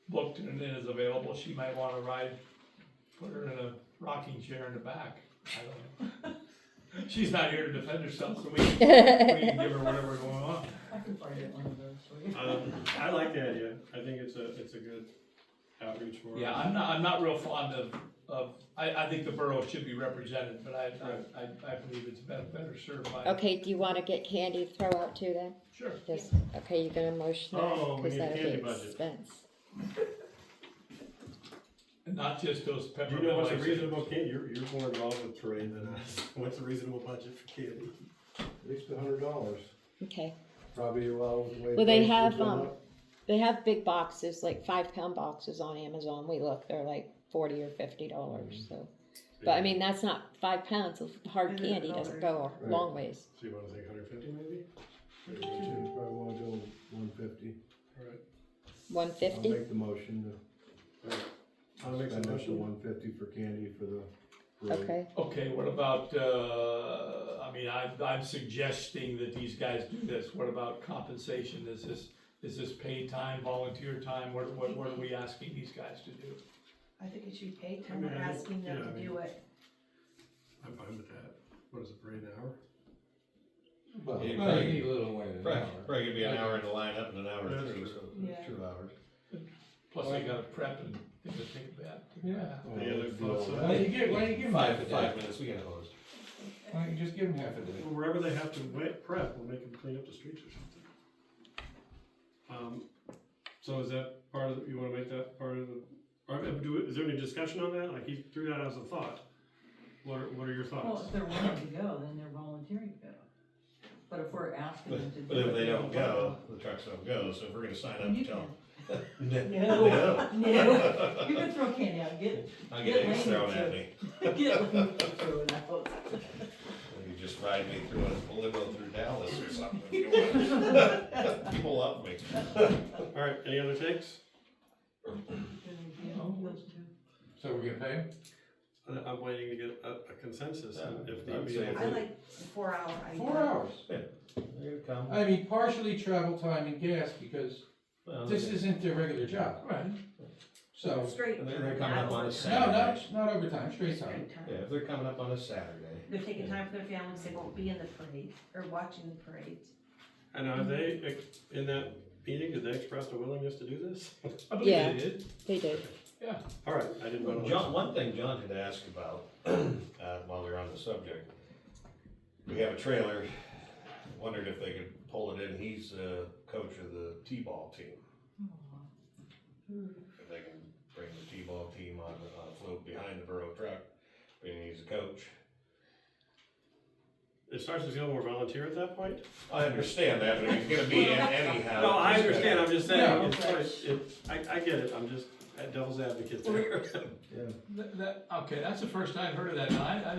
booked and is available, she might wanna ride, put her in a rocking chair in the back, I don't know. She's not here to defend herself, so we can give her whatever going on. I could probably get one of those for you. I like the idea. I think it's a good outreach for us. Yeah, I'm not real fond of, I think the borough should be represented, but I believe it's better served by. Okay, do you wanna get candy to throw out too then? Sure. Just, okay, you're gonna motion that, Oh, we cause need a that'll candy be budget. expense. And not just those Do peppermint. you know what's a ice reasonable candy? You're more involved with parade than us. What's a reasonable budget for candy? At least $100. Okay, Probably well with the way. well, they prices have, went up. they have big boxes, like 5-pound boxes on Amazon, we look, they're like $40 or $50, so. But I mean, that's not 5 pounds of hard It isn't candy, doesn't go a Right. long ways. So you wanna say 150 maybe? Probably wanna go 150. Alright. I'll 150? make the motion I'll to make spend some up to motion. 150 for candy for the parade. Okay, Okay, what about, I mean, I'm suggesting that these guys do this, what about compensation, is this paid time, volunteer time, what are we asking these guys to do? I think it should be paid I time, mean, we're I think- asking them yeah, I to mean- do it. I'm fine with that. What is it, parade an hour? Well, Yeah, you probably- need a little more than an hour. Probably could be an hour in the lineup and an hour That's through, true. so Yeah. 2 hours. Plus they gotta prep and things to take a bath. Yeah. Any other thoughts on Why that? don't you give them half a day? 5 minutes, we get hosed. Why don't you just give them half a day? Well, wherever they have to prep, we'll make them clean up the streets or something. So is that part of, you wanna make that part of the, is there any discussion on that? Like, he threw that as a thought. What are your Well, thoughts? if they're willing to go, then they're volunteering to go. But if we're asking them to do it. But if they don't won't go, the trucks don't go, so if we're gonna sign up You and tell can. them. No, no, you can throw candy out, I'll Get get eggs Lane thrown to- at me. get Lane to throw it out. You just ride me through a limo through Dallas or something if you want. People love me. Alright, any other takes? Good idea, those two. So we're gonna pay them? I'm waiting to get a consensus, and if I'd need be. say I like the 4-hour idea. 4 hours. They're gonna come. I mean, partially travel time and gas, because Well, this isn't their regular job. Right. So, Straight. And they're coming up on a no, Saturday. not overtime, straight time. Straight time. Yeah, if they're coming up on a Saturday. They're taking time for their families, they won't be in the parade, or watching the parades. And are they, in that meeting, did they express a willingness to do this? I believe Yeah. they did. they did. Alright, I didn't want to. John, one thing John had asked about, while we we're on the subject, we have a trailer, wondered if they could pull it in, he's coach of the T-ball team. If they can bring the T-ball team on a float behind the Borough truck, being he's a coach. It starts to feel more volunteer at that point? I understand that, but he's gonna be in anyhow. No, I understand, I'm just saying, Yeah. I get it, I'm just a devil's advocate there. That's the first I heard of that, and I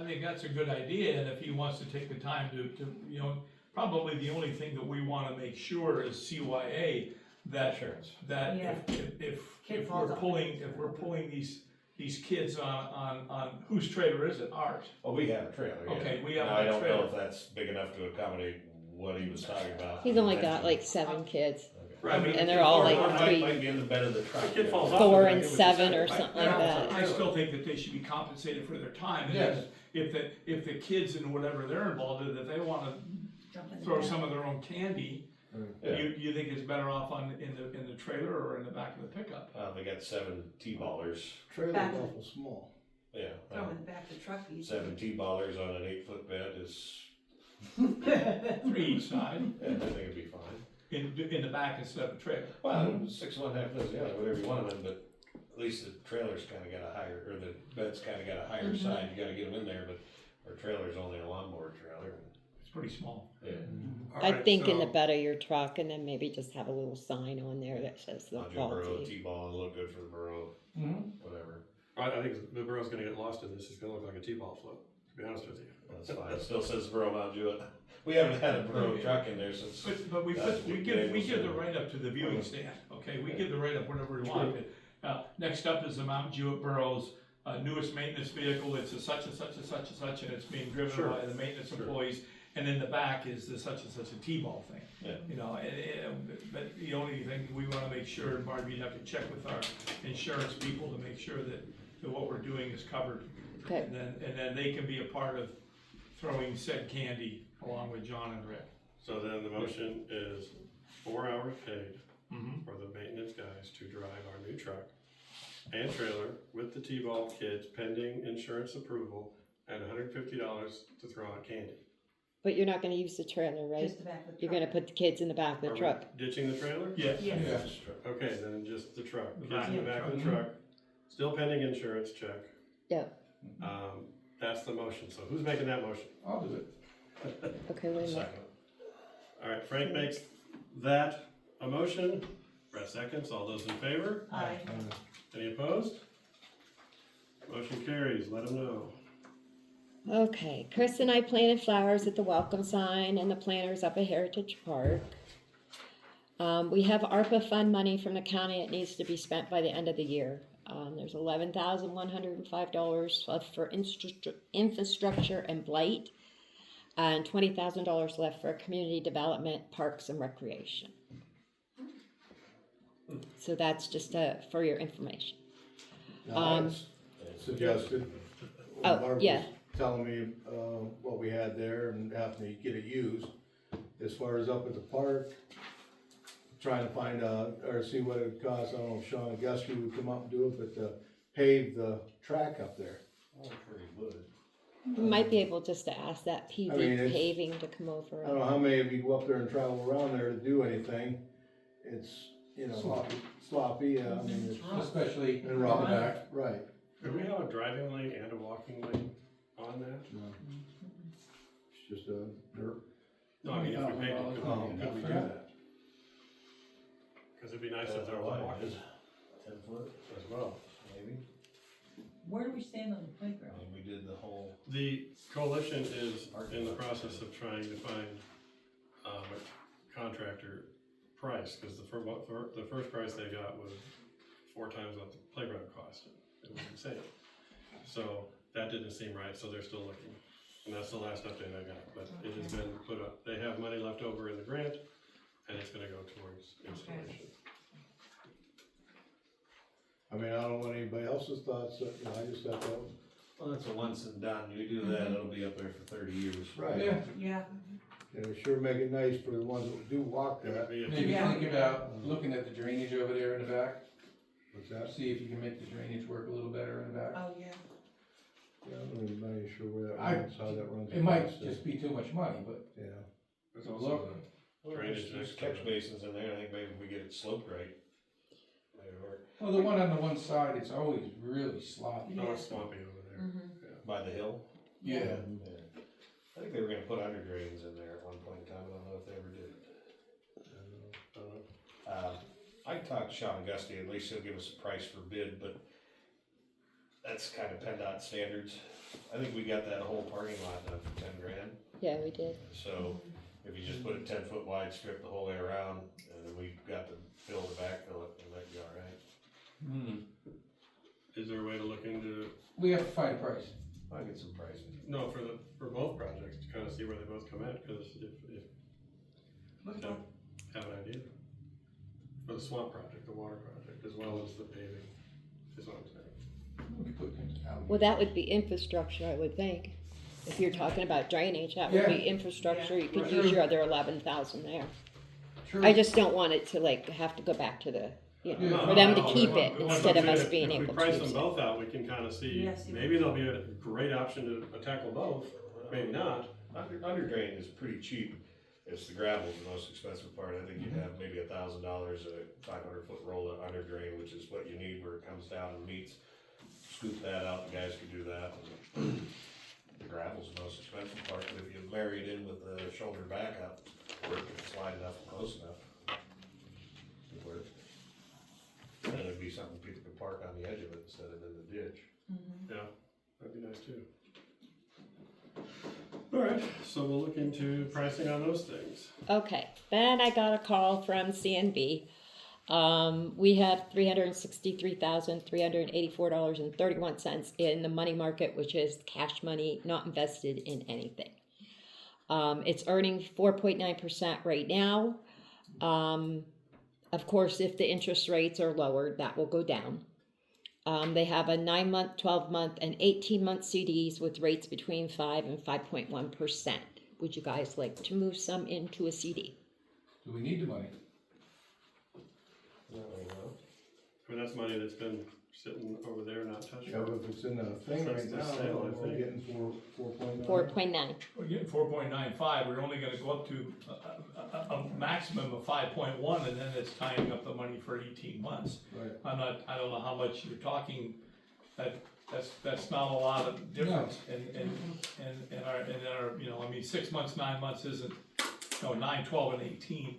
think that's a good idea, and if he wants to take the time to, you know, probably the only thing that we wanna make sure is CYA, that, Insurance. that Yeah. if Kid we're falls off. pulling these kids on, whose trailer is it? Ours? Well, we have a trailer, yeah. Okay, we have Now, I a don't know trailer. if that's big enough to accommodate what he was talking about. He's only got like 7 kids, Okay. Right, but and they're all like Or three, might be in the bed of the truck. The kid falls off. 4 like and it was 7 a or set. something like that. I still think that they should be compensated for their time, and Yes. if the kids and whatever they're involved in, if they wanna Jump in the throw back. some of their own candy, Yeah. you think it's better off in the trailer or in the back of the pickup? They got 7 T-ballers, Back. awful small. yeah. Throw in the back of the truck easy. 7 T-ballers on an 8-foot bed is, 3 each side, yeah, I think it'd be fine. in the back instead of the trailer. Well, 6 1/2 dozen the other, whatever you want them in, but at least the trailer's kinda got a higher, or the bed's kinda got a higher side, you gotta get them in there, but our trailer's only a lawnmower trailer. It's pretty small. Yeah. I Alright, think in the so- bed of your truck, and then maybe just have a little sign on there that says the Mount Jewett Borough faulty. T-ball, it'll look good for the borough, Mhm. whatever. I think the borough's gonna get lost in this, it's gonna look like a T-ball float, to be honest with you. That's fine, it still says Borough Mount Jewett. We haven't had a borough truck in there since. But we That's put, we what give Dave the was write-up to the viewing stand, okay, we give the write-up whenever we want. Next up is the Mount Jewett Borough's newest maintenance vehicle, it's a such and such and such and such, and it's being driven Sure. by the maintenance Sure. employees. And in the back is the such and such a T-ball thing. Yeah. You know, but the only thing we wanna make sure, and Barbie, you'd have to check with our insurance people to make sure that what we're doing is covered. Okay. And then they can be a part of throwing said candy along with John and Rick. So then the motion is 4 hours paid Mhm. for the maintenance guys to drive our new truck and trailer with the T-ball kids pending insurance approval and $150 to throw out candy. But you're not gonna use the trailer, right? Just the back of the You're truck. gonna put the kids in the back of Are the we truck. ditching the trailer? Yes. Yes. Okay, then just the truck, The kids back in the of the back of the truck. truck, still pending insurance check. Yep. That's the motion, so who's making that motion? I'll do it. Okay, wait a minute. Second. All right, Frank makes that a motion, Brett seconds, all those in favor? Aye. Any opposed? Motion carries, let them know. Okay, Chris and I planted flowers at the welcome sign and the planters up at Heritage Park. We have ARPA fund money from the county. It needs to be spent by the end of the year. There's $11,105 left for infrastructure and blight, and $20,000 left for community development, parks, and recreation. So that's just for your information. Suggested. Oh, Barb yeah. was telling me, what we had there and having to get it used. As far as up at the park, trying to find out, or see what it costs, I don't know if Sean Auguste would come up and do it, but to pave the track up there. Oh, pretty good. We might be able just to ask that I mean, PV it's- paving to come over. I don't know how many of you go up there and travel around there to do anything. It's, you know, sloppy, yeah, I mean, it's. Especially And rock back, right. Do we have a driving lane and a walking lane on that? It's just a dirt. No, I mean, if we paid, Oh, could we do that? Cause it'd be nice if there was a walking 10 foot, as well. maybe. Where do we stand on the playground? And we did the whole. The coalition is in the process of trying to find, a contractor price, cause the first price they got was 4 times what the playground cost. It was insane. So that didn't seem right, so they're still looking. And that's the last update I got, but it has been put up, they have money left over in the grant, and it's gonna go towards installation. I mean, I don't want anybody else's thoughts, you know, I just thought that was. Well, that's a once and done, you do that, it'll be up there for 30 years. Right. Yeah, Yeah. And it would sure make it nice for the ones that do walk It would that. be a- maybe Yeah. think about looking at the drainage over there in the back, What's that? see if you can make the drainage work a little better in the back. Oh, yeah. Yeah, I'm not even sure where that I- runs, how that runs. It might across there. just be too much money, but Yeah. There's So also look. the Well, drainage there's next to catch it. basins in there, I think maybe if we get it sloped right. Maybe work. well, the one on the one side, it's always really sloppy. No, it's swampy over there. By the hill? Yeah. Yeah. I think they were gonna put under drains in there at one point in time, I don't know if they ever did. Don't know. I talked to Sean Auguste, at least he'll give us a price for bid, but that's kind of PennDOT standards. I think we got that whole parking lot done for 10 grand, Yeah, we did. so if you just put a 10-foot wide strip the whole way around, and then we got to fill the backfill it, and that'd be all right. Is there a way to look into, We have to find a price. I'll get some prices. no, for both projects, to kind of see where they both come at, cause if you don't have an idea. For the swamp project, the water project, as well as the paving, is what I'm saying. We put things out. Well, that would be infrastructure, I would think. If you're talking about drainage, that would Yeah. be infrastructure. You could Right. use your other 11,000 there. True. I just don't want it to like have to go back to the, you know, No, for them to no, keep we it want instead of to- us being If able we price to them use it. both out, we can kind of see, Yes, you maybe there'll be a great option to tackle both, maybe not. Under drain is pretty cheap, it's the gravel's the most expensive part, I think you'd have maybe $1,000 a 500-foot roll of under drain, which is what you need where it comes down and meets. Scoop that out, the guys could do that. The gravel's the most expensive part, but if you marry it in with the shoulder backup, work if it's wide enough and close enough. It'd work. And it'd be something people could park on the edge of it instead of in the ditch. Yeah, that'd be nice too. All right, so we'll look into pricing on those things. Okay, then I got a call from CNB. We have $363,384.31 in the money market, which is cash money, not invested in anything. It's earning 4.9% right now. Of course, if the interest rates are lowered, that will go down. They have a 9-month, 12-month, and 18-month CDs with rates between 5 and 5.1%. Would you guys like to move some into a CD? Do we need the money? Not right now. I mean, that's money that's been sitting over there not touched. Yeah, but if it's in the thing That's right the now, sale, I we're think. getting 4.9. 4.9. We're getting 4.95, we're only gonna go up to a maximum of 5.1, and then it's tying up the money for 18 months. Right. I don't know how much you're talking, that's not a lot of difference in our, you know, I mean, 6 months, 9 months isn't, 9, 12, and 18.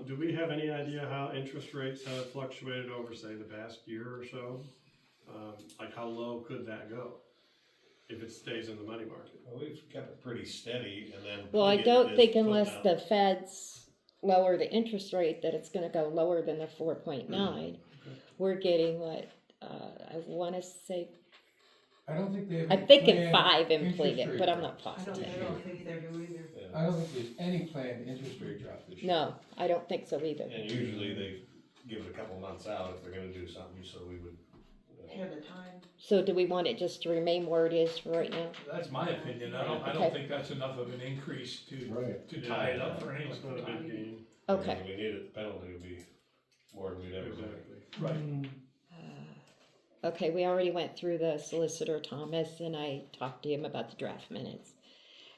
Do we have any idea how interest rates have fluctuated over, say, the past year or so? Like how low could that go if it stays in the money market? Well, we've kept it pretty steady and then. Well, I it don't is think put unless down. the feds lower the interest rate that it's gonna go lower than the 4.9. We're getting what, I wanna say, I don't think they have. I'm any thinking planned 5 interest inflated, rate but I'm drops. not I don't positive. think they do either. Yeah. I don't think there's any planned interest rate drop this year. No, I don't think so either. And usually they give it a couple months out if they're gonna do something, so we would. Ahead of time. So do we want it just to remain where it is for right now? That's my opinion, I Okay. don't think that's enough of an increase Right. to tie it up for any It's length not of a big time. gain. Okay. If we need it, the penalty would be more than we'd ever make. Exactly. Right. Okay, we already went through the solicitor Thomas and I talked to him about the draft minutes.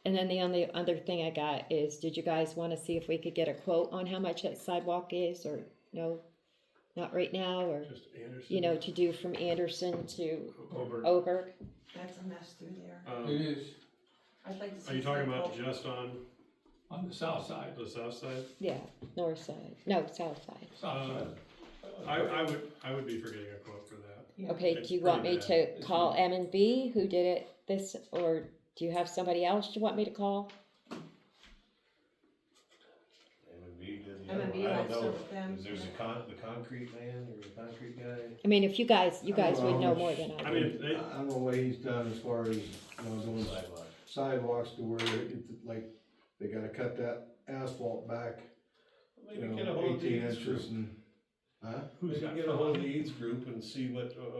And then the only other thing I got is, did you guys want to see if we could get a quote on how much that sidewalk is, or no, not right now, or, Just Anderson. you know, to do from Anderson to Over. Oberg? That's a mess through there. It is. I'd like to see. Are you talking some about quote. just on On the south side. the south side? Yeah, north side, no, south side. South side. I would be for getting a quote for that. Okay, It's do you want me pretty to call M&B who did it this, or do you have somebody else you want me to call? M&B did the M&B other one. I don't likes know. with them. Is there's the concrete man or the concrete guy? I mean, if you guys I don't know would how know much- more than I I do. mean, they, I don't know what he's done as far as, doing Sidewalk. sidewalks to where like, they gotta cut that asphalt back, Maybe get a hold of the 18 Eads group. inches and, huh? Who's Maybe that get a hold of the Eads group and see what, who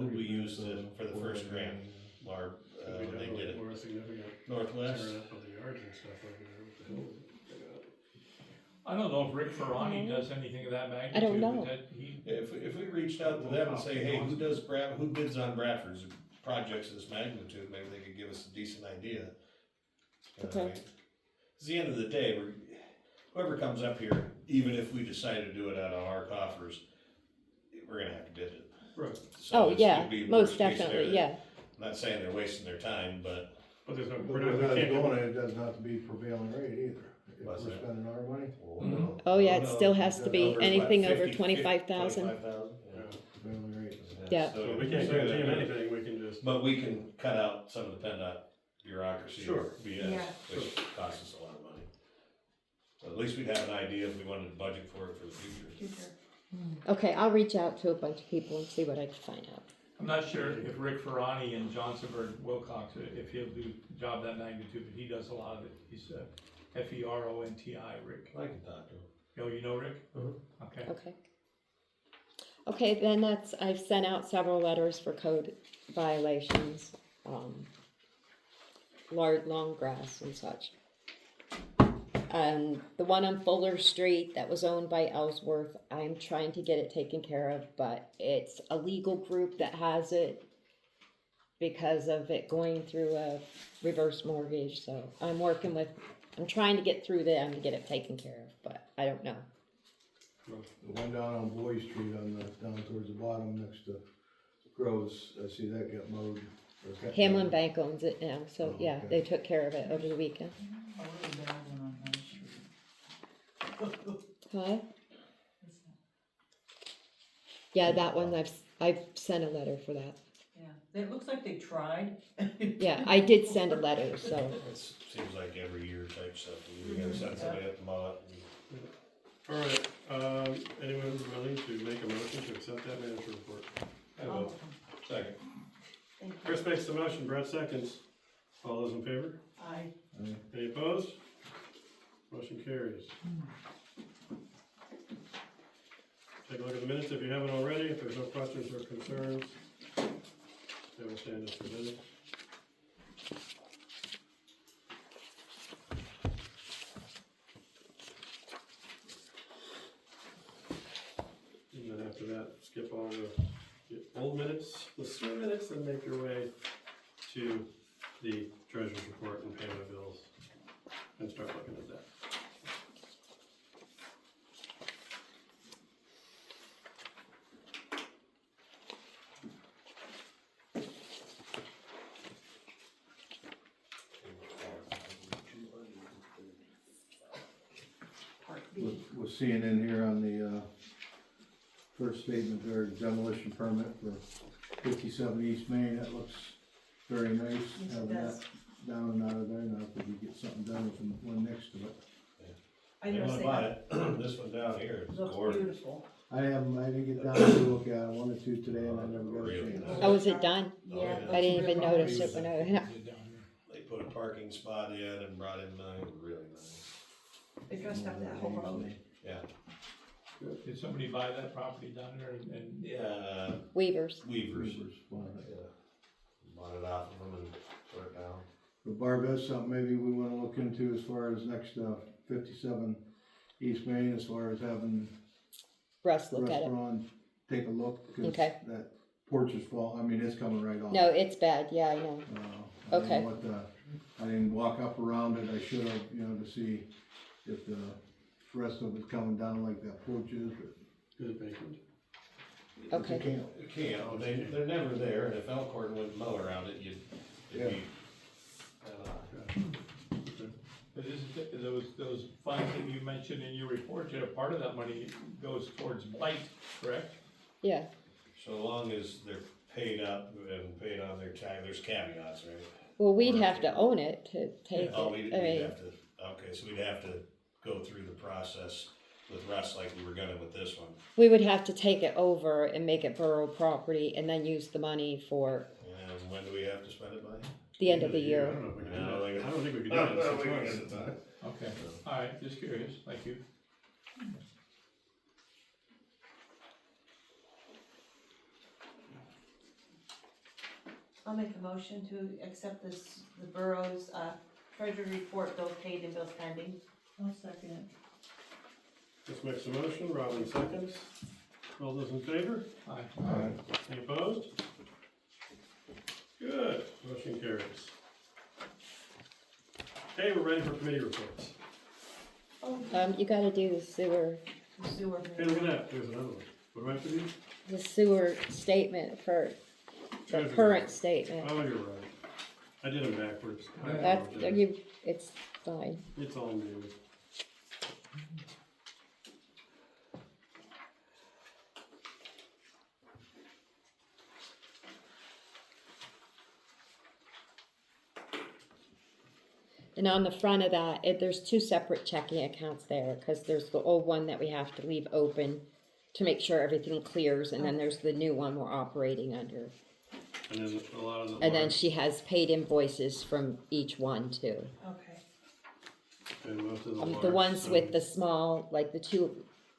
we used for the first grant, Barb, could be they definitely did it. more significant. Northwest. Tearing up of the yards and stuff over there. What the hell is it? I don't know if Rick Ferrani does anything of that magnitude. I don't know. but that he, If we reached out to them and say, hey, who bids on Bradford's projects of this magnitude, maybe they could give us a decent idea. You know what I Okay. mean? 'Cause at the end of the day, whoever comes up here, even if we decide to do it out of our coffers, we're gonna have to bid it. Right, So Oh, it's- yeah, it'd be most worst case definitely, scenario. yeah. I'm not saying they're wasting their time, but but there's no, But we're where not, we that's can't going, give, it doesn't have to be prevailing rate either, if we're What's that? spending our money, well, Mhm. no. Oh, yeah, No, it still no, has to be over anything what, over 50, 25,000. 25,000, yeah. prevailing rate. Yeah. so we can't guarantee them anything, we can just. But we can cut out some of the PennDOT bureaucracy. Sure. BS, Yeah. which costs us a lot of money. At least we'd have an idea if we wanted to budget for it for the future. Future. Okay, I'll reach out to a bunch of people and see what I can find out. I'm not sure if Rick Ferrani and Johnsonburg Wilcox, if he'll do a job that magnitude, but he does a lot of it. He's Feronti, Rick. I can talk to him. Oh, you know Rick? Mhm. Okay. Okay. Okay, then I've sent out several letters for code violations, long grass and such. And the one on Fuller Street that was owned by Ellsworth, I'm trying to get it taken care of, but it's a legal group that has it because of it going through a reverse mortgage, so I'm trying to get through them to get it taken care of, but I don't know. The one down on Boy Street down towards the bottom next to Groves, I see that got mowed Hamlin Bank owns it now, so yeah, okay. they took care of it over the weekend. A really bad one on High Street. Huh? Yeah, that one, I've sent a letter for that. Yeah, it looks like they tried. Yeah, I did send a letter, so. It seems like every year type stuff, we gotta send somebody up to mow it. All right, anyone willing to make a motion to accept that manager report? I will. Second. Thank you. Chris makes the motion, Brett seconds. All those in favor? I, Any opposed? Motion carries. Take a look at the minutes if you haven't already. If there's no questions or concerns, they will stand as presented. And then after that, skip all the old minutes, the sewer minutes, and make your way to the treasurer's report and payment of bills, and start looking at that. Part B. Was seeing in here on the, first statement there, demolition permit for 57 East Main, that looks very nice, Yes, it having that does. down and out of there, now if we get something done with the one next to it. I You know, wanna say, buy it, this one down here is looks gorgeous. beautiful. I didn't get down to look at it, I wanted to today and I never got a Really chance. nice. Oh, is it done? yeah. I didn't even notice it when I, They put a parking spot in and brought in money, really nice. They dressed up that whole road. Yeah. Did somebody buy that property down there and? Yeah, Weavers. Weavers. Bought Bought it off of them and put it down. But Barb, that's something maybe we wanna look into as far as next, 57 East Main, as far as having Russ, look at it. restaurant, take a look, cause Okay. that porch is I mean, it's coming right off. No, it's bad, yeah, I know. I Okay. didn't know I didn't walk up around it, I should have, to see if the rest of it's coming down like that porch is, but. Good vacant. Okay. You can't, they're never there, and if Elkhorn wouldn't mow around it, it'd be. But isn't those funds that you mentioned in your report, a part of that money goes towards blight, correct? Yeah, So long as they're paid up and paid on their tax, there's caveats, right? well, we'd have to own it to take Oh, it, we'd I mean, have to, okay, so we'd have to go through the process with Russ like we were gonna with this one. we would have to take it over and make it borough property and then use the money for And when do we have to spend it by? the end of the I year. don't know if we can do No, that. I don't think we can do No, that in no, 6 we can months. get it done. Okay, alright, just curious, thank you. I'll make a motion to accept the borough's, treasury report, bills paid and bills pending. I'll second it. Chris makes a motion, Robin seconds. All those in favor? Aye. Any opposed? Good, motion carries. Okay, we're ready for committee reports. You gotta do the sewer, Sewer. Hey, look at that, there's another one. What do I have to do? the sewer statement for the Treasury current report. statement. Oh, you're right. I did them backwards. I That's, apologize. it's fine. It's all new. And on the front of that, there's two separate checking accounts there, cause there's the old one that we have to leave open to make sure everything clears, and then there's the new one we're operating under. And then a lot of the. And then water- she has paid invoices from each one too. Okay. And most of the. The large ones with sums. the small, like the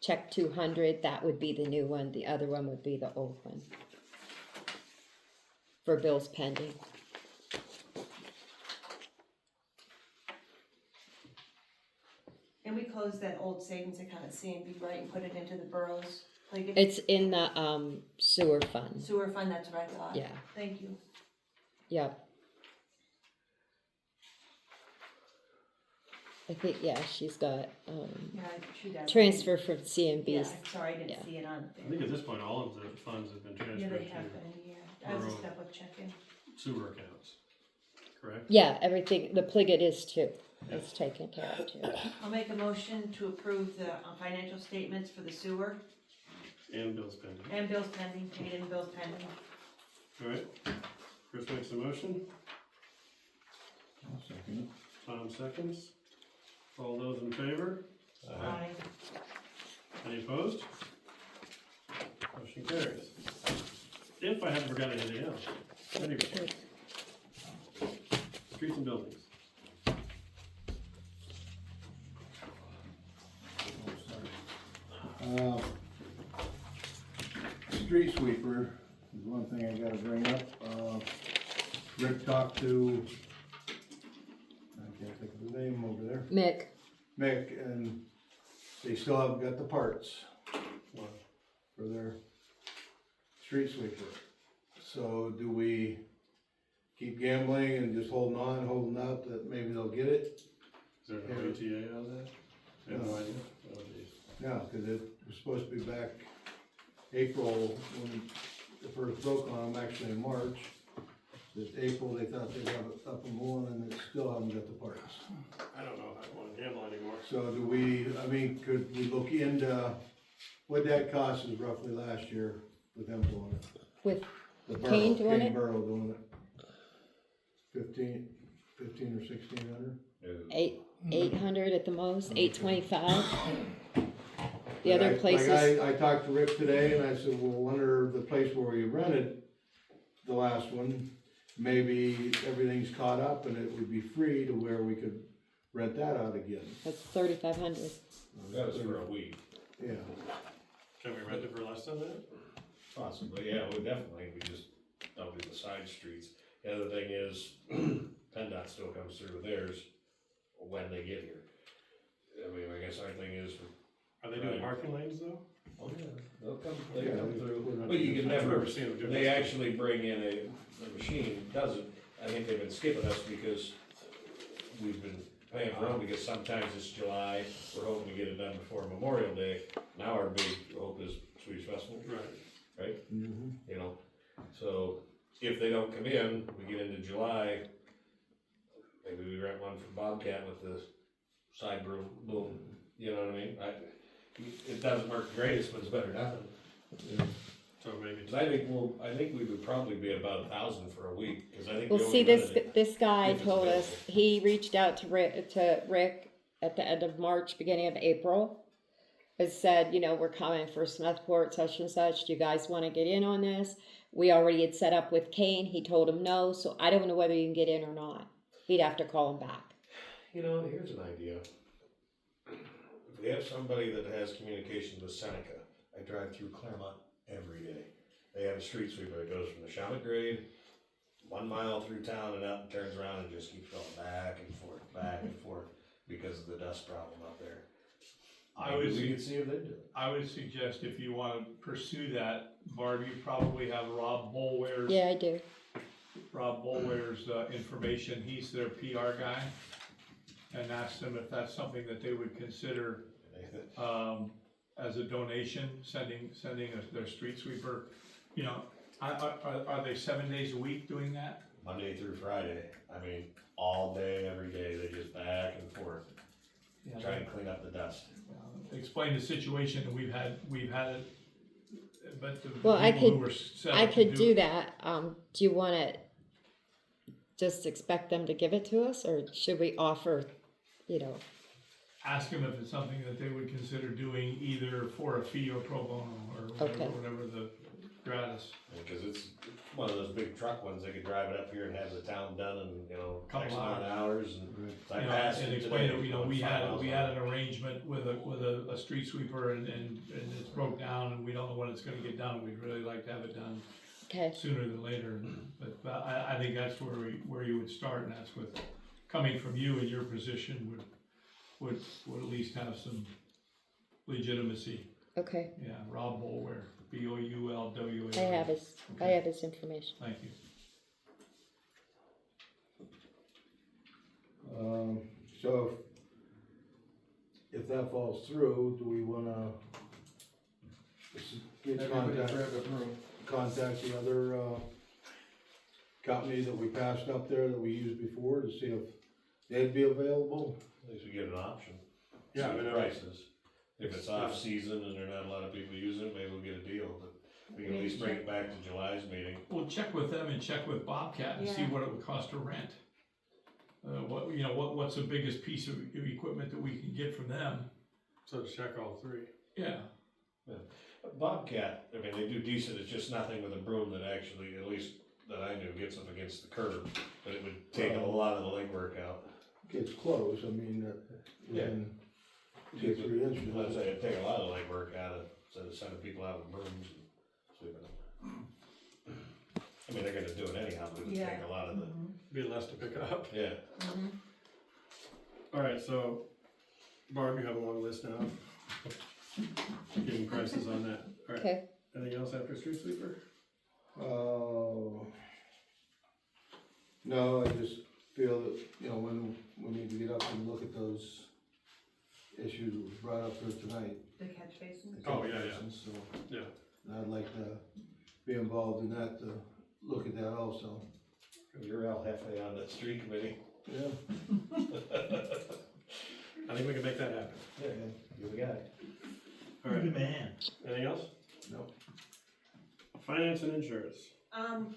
check 200, that would be the new one, the other one would be the old one. For bills pending. And we closed that old savings account at CNB, right, and put it into the boroughs, like It's in the, sewer fund, sewer fund, that's what I thought. yeah, Thank you. yep. I think, yeah, she's got, Yeah, she does. transfer from Yeah, CNB's, sorry, I didn't yeah. see it on I think at this point, all of the funds have been Yeah, transferred they have to. been, yeah. I was just Borough. double checking. sewer accounts, correct? Yeah, everything, the pligot is too, it's taken care of too. I'll make a motion to approve the financial statements for the sewer And bills pending. and bills pending, paid and bills pending. Alright, Chris makes a motion, I'll second Tom seconds. All those in favor? Aye. Any opposed? Motion carries. If I haven't forgotten anything else. Anyway. Streets and buildings. it. Street sweeper is one thing I gotta bring up. Rick talked to, I can't think of the name over there, Mick, and they still haven't got the parts for their street sweeper. So do we keep gambling and just holding out that maybe they'll get it? Is there no ETA on that? I have no idea. Oh, geez. No, cause it was supposed to be back April when the first broke on them, actually in March. This April, they thought they'd have it up and going and they still haven't got the parts. I don't know if I want to gamble anymore. So do we, I mean, could we look into what that cost us roughly last year with them doing it? With The Kane doing it? Borough doing it. 15 or 1,600? 800 at the most, 825. The Like other places, I talked to Rick today and I said, well, wonder the place where we rented the last one, maybe everything's caught up and it would be free to where we could rent that out again. that's 3,500. That was for a week. Yeah. Can we rent it for less than that? Possibly, yeah, we definitely, we just don't do the side streets. The other thing is, PennDOT still comes through with theirs when they get here. I mean, I guess our thing is, Are they doing parking lanes though? oh yeah, they Yeah, come we- through, but you can I've never, never seen them do they this. actually bring in a machine, doesn't, I think they've been skipping us because we've been paying for them, because sometimes it's July, we're hoping to get it done before Memorial Day. Now our big hope is Swedish Festival, Right. right? Mm-hmm. You know, so if they don't come in, we get into July, maybe we rent one for Bobcat with the side boom, you know what I mean? It doesn't work the greatest, but it's better than nothing. So maybe. 'Cause I think we would probably be about 1,000 for a week, cause I think. Well, we see, only rented it this guy if it's told us, available. he reached out to Rick at the end of March, beginning of April. It said, you know, we're coming for Smethport, such and such, do you guys wanna get in on this? We already had set up with Kane, he told him no, so I don't know whether you can get in or not. He'd have to call him back. You know, here's an idea. If we have somebody that has communication with Seneca, I drive through Claremont every day. They have a street sweeper that goes from the Shaman grade, 1 mile through town and up, and turns around and just keeps going back and forth, because of the dust problem up there. We could see if they do it. I would suggest if you wanna pursue that, Barb, you probably have Rob Bolware's. Yeah, I do. Rob Bolware's, information, he's their PR guy. And ask them if that's something that they would consider, as a donation, sending their street sweeper. You know, are they 7 days a week doing that? Monday through Friday, I mean, all day, every day, they just back and forth, try and clean up the dust. Explain the situation that we've had it, but the Well, I people who could- were set I up to could do that. Do you wanna just expect them to give it to us, or should we offer, you know? Ask them if it's something that they would consider doing either for a fee or pro bono or Okay. whatever the gratis. Because it's one of those big truck ones, they could drive it up here and have the town done in, you know, Couple X amount of hours and. You know, and explain that, you know, we had an arrangement with a street sweeper and it's broke down and we don't know when it's gonna get done. We'd really like to have it done Okay, sooner than later. But I think that's where you would start, and that's with, coming from you in your position would at least have some legitimacy. okay. Yeah, Rob Bolware, Boulware. I have his information. Thank you. So if that falls through, do we wanna get contact the other, company that we passed up there that we used before to see if they'd be available. At least we get an option. Yeah, See I the know. prices. If it's off-season and there are not a lot of people using it, maybe we'll get a deal, but we can at least bring it back to July's meeting. We'll check with them and check with Bobcat and see Yeah. what it would cost to rent. What's the biggest piece of equipment that we can get from them? So check all three. Yeah, Bobcat, I mean, they do decent, it's just nothing with a broom that actually, at least that I knew, gets up against the curb. But it would take a lot of the legwork out. Gets close, I mean, Yeah. within 2-3 inches. I'd say it'd take a lot of legwork out of, instead of sending people out with brooms and sweeping them. I mean, they're gonna do it anyhow, but it would take a lot of the, Be less to pick up. yeah. All right, so Barb, you have a long list now. Getting prices on that. All right. Okay, Anything else after street sweeper? No, I just feel that, when we need to get up and look at those issues that was brought up here tonight. The catch basin? Oh, yeah. So, Yeah. and I'd like to be involved in that, to look at that also. You're El Jefe on that street committee. Yeah. I think we can make that happen. Yeah, you the guy. All right. Man. Anything else? No. Finance and insurance.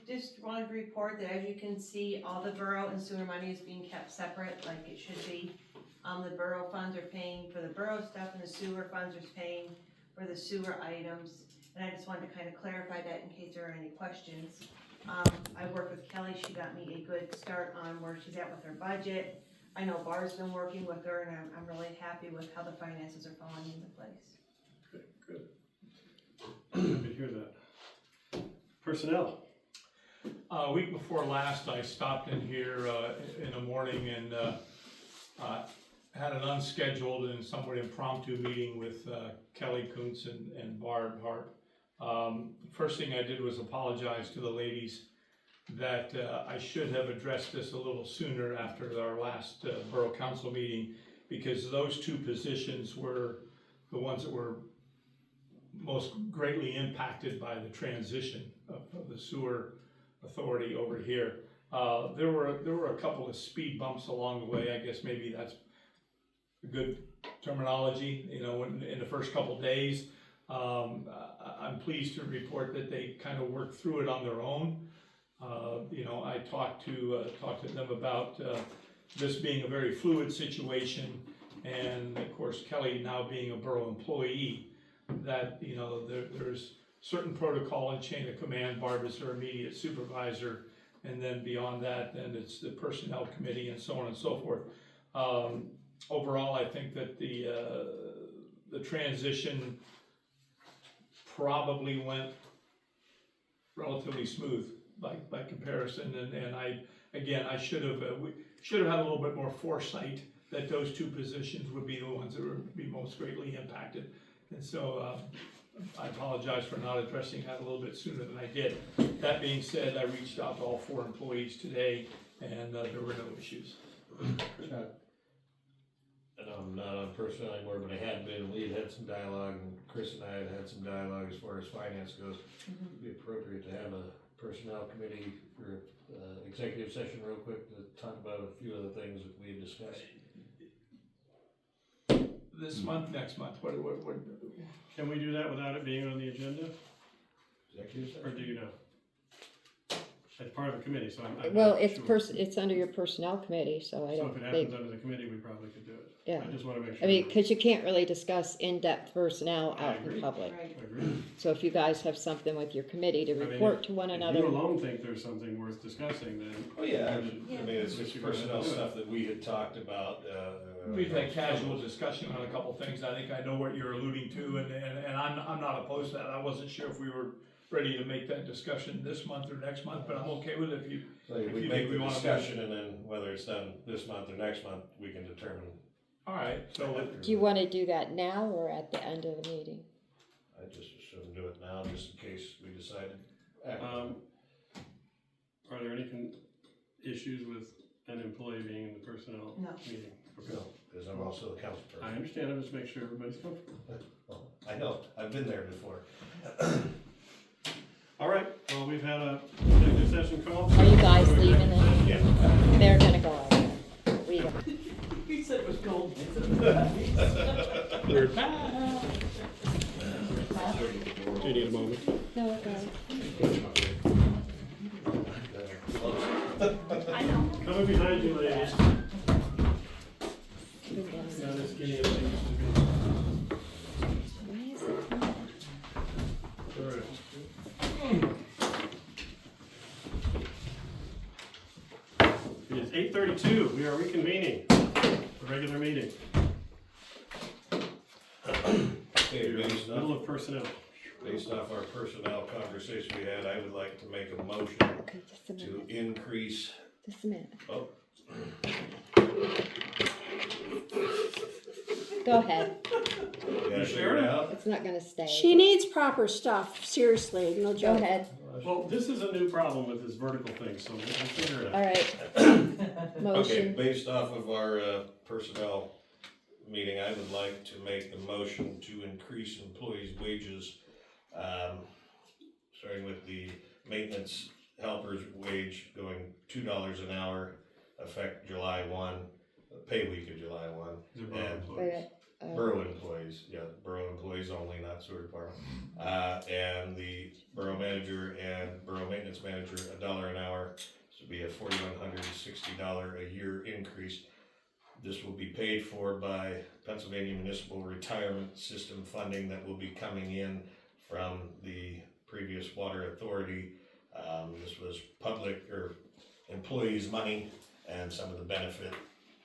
Just wanted to report that as you can see, all the borough and sewer money is being kept separate like it should be. The borough funds are paying for the borough stuff and the sewer funds are paying for the sewer items. And I just wanted to kind of clarify that in case there are any questions. I worked with Kelly, she got me a good start on where she's at with her budget. I know Barb's been working with her and I'm really happy with how the finances are falling into place. Okay, good. Good to hear that. Personnel. a week before last, I stopped in here, in the morning and, had an unscheduled and somewhat impromptu meeting with, Kelly Kuntz and Barb Hart. First thing I did was apologize to the ladies that I should have addressed this a little sooner after our last Borough Council meeting, because those two positions were the ones that were most greatly impacted by the transition of the sewer authority over here. There were a couple of speed bumps along the way. I guess maybe that's a good terminology, in the first couple days. I'm pleased to report that they kind of worked through it on their own. I talked to them about this being a very fluid situation, and of course Kelly now being a borough employee, that there's certain protocol and chain of command. Barb is her immediate supervisor, and then beyond that, then it's the personnel committee and so on and so forth. Overall, I think that the transition probably went relatively smooth by comparison, and I should have had a little bit more foresight that those two positions would be the ones that would be most greatly impacted, and so I apologize for not addressing that a little bit sooner than I did. That being said, I reached out to all 4 employees today, and there were no issues. And I'm not on personnel anymore, but I had been, we had some dialogue, and Chris and I had some dialogue as far as finance goes. It'd be appropriate to have a personnel committee for executive session real quick to talk about a few of the things that we had discussed. This month, next month, what? Can we do that without it being on the agenda, Executive or session? do you know? It's part of a committee, so I'm Well, not it's sure. it's under your personnel committee, so I So don't if it think, happens under the committee, we probably could do it. Yeah. I just wanna make sure. I mean, cause you can't really discuss in-depth personnel I out agree. in public. Right. I agree. So if you guys have something with your committee to I mean, report to one If another. you alone think there's something worth discussing, then. Oh, yeah, I Yeah. mean, it's just personnel stuff that we had talked about, We've had casual discussion on a couple things. I think I know what you're alluding to, and I'm not opposed to that. I wasn't sure if we were ready to make that discussion this month or next month, but I'm okay with it if you. So if we you make think we the wanna discussion, and then whether it's done this month or next month, we can determine. All right, so Do you wanna do that now or at the end of the meeting? I just shouldn't do it now, just in case we decided. after. Are there any issues with an employee being in the personnel No. meeting? Okay. No, because I'm also the council I person. understand, I'm just making sure everybody's comfortable. Well, I know, I've been there before. All right, well, we we've had a executive session call. Are you guys leaving then? Yeah. They're gonna go out there. We don't. He said it was cold. We're back. Do you need a moment? No, okay. Coming behind you, ladies. Bring down. Not as skinny as they used to be. Why is it not? All right. It is 8:32. We are reconvening the regular meeting. Okay, based Middle off, of personnel. based off our personnel conversation we had, I would like to make a motion Okay, just a to minute, increase, just a minute. oh, Go ahead. you gotta figure it out? It's not gonna stay. She needs proper stuff, seriously, no Go joke. ahead. Well, this is a new problem with this vertical thing, so we'll figure it out. All right. Okay, Motion. based off of our personnel meeting, I would like to make a motion to increase employees' wages, starting with the maintenance helper's wage going $2 an hour, effect July 1, pay week of July 1. These are borough And employees. borough employees, yeah, borough employees only, not sewer department. And the borough manager and borough maintenance manager, $1 an hour. This would be a $4,160 a year increase. This will be paid for by Pennsylvania Municipal Retirement System funding that will be coming in from the previous water authority. This was public or employees' money, and some of the benefit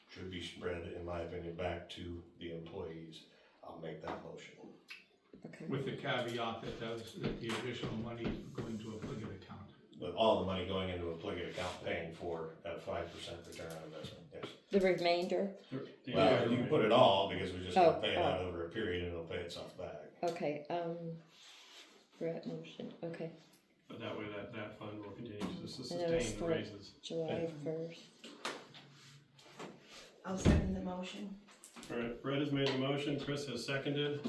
should be spread, in my opinion, back to the employees. I'll make that motion. Okay. With the caveat that that the additional money is going to a Pliget account. With all the money going into a Pliget account, paying for at a 5% return on investment, yes. The remainder. Well, you can put it all, because we just gonna Oh, pay it oh. out over a period and it'll pay itself back. Okay, Brett motion, okay. But that way that fund will continue to And it'll sustain the start raises. July 1st. I'll second the motion. All right, Brett has made the motion, Chris has seconded.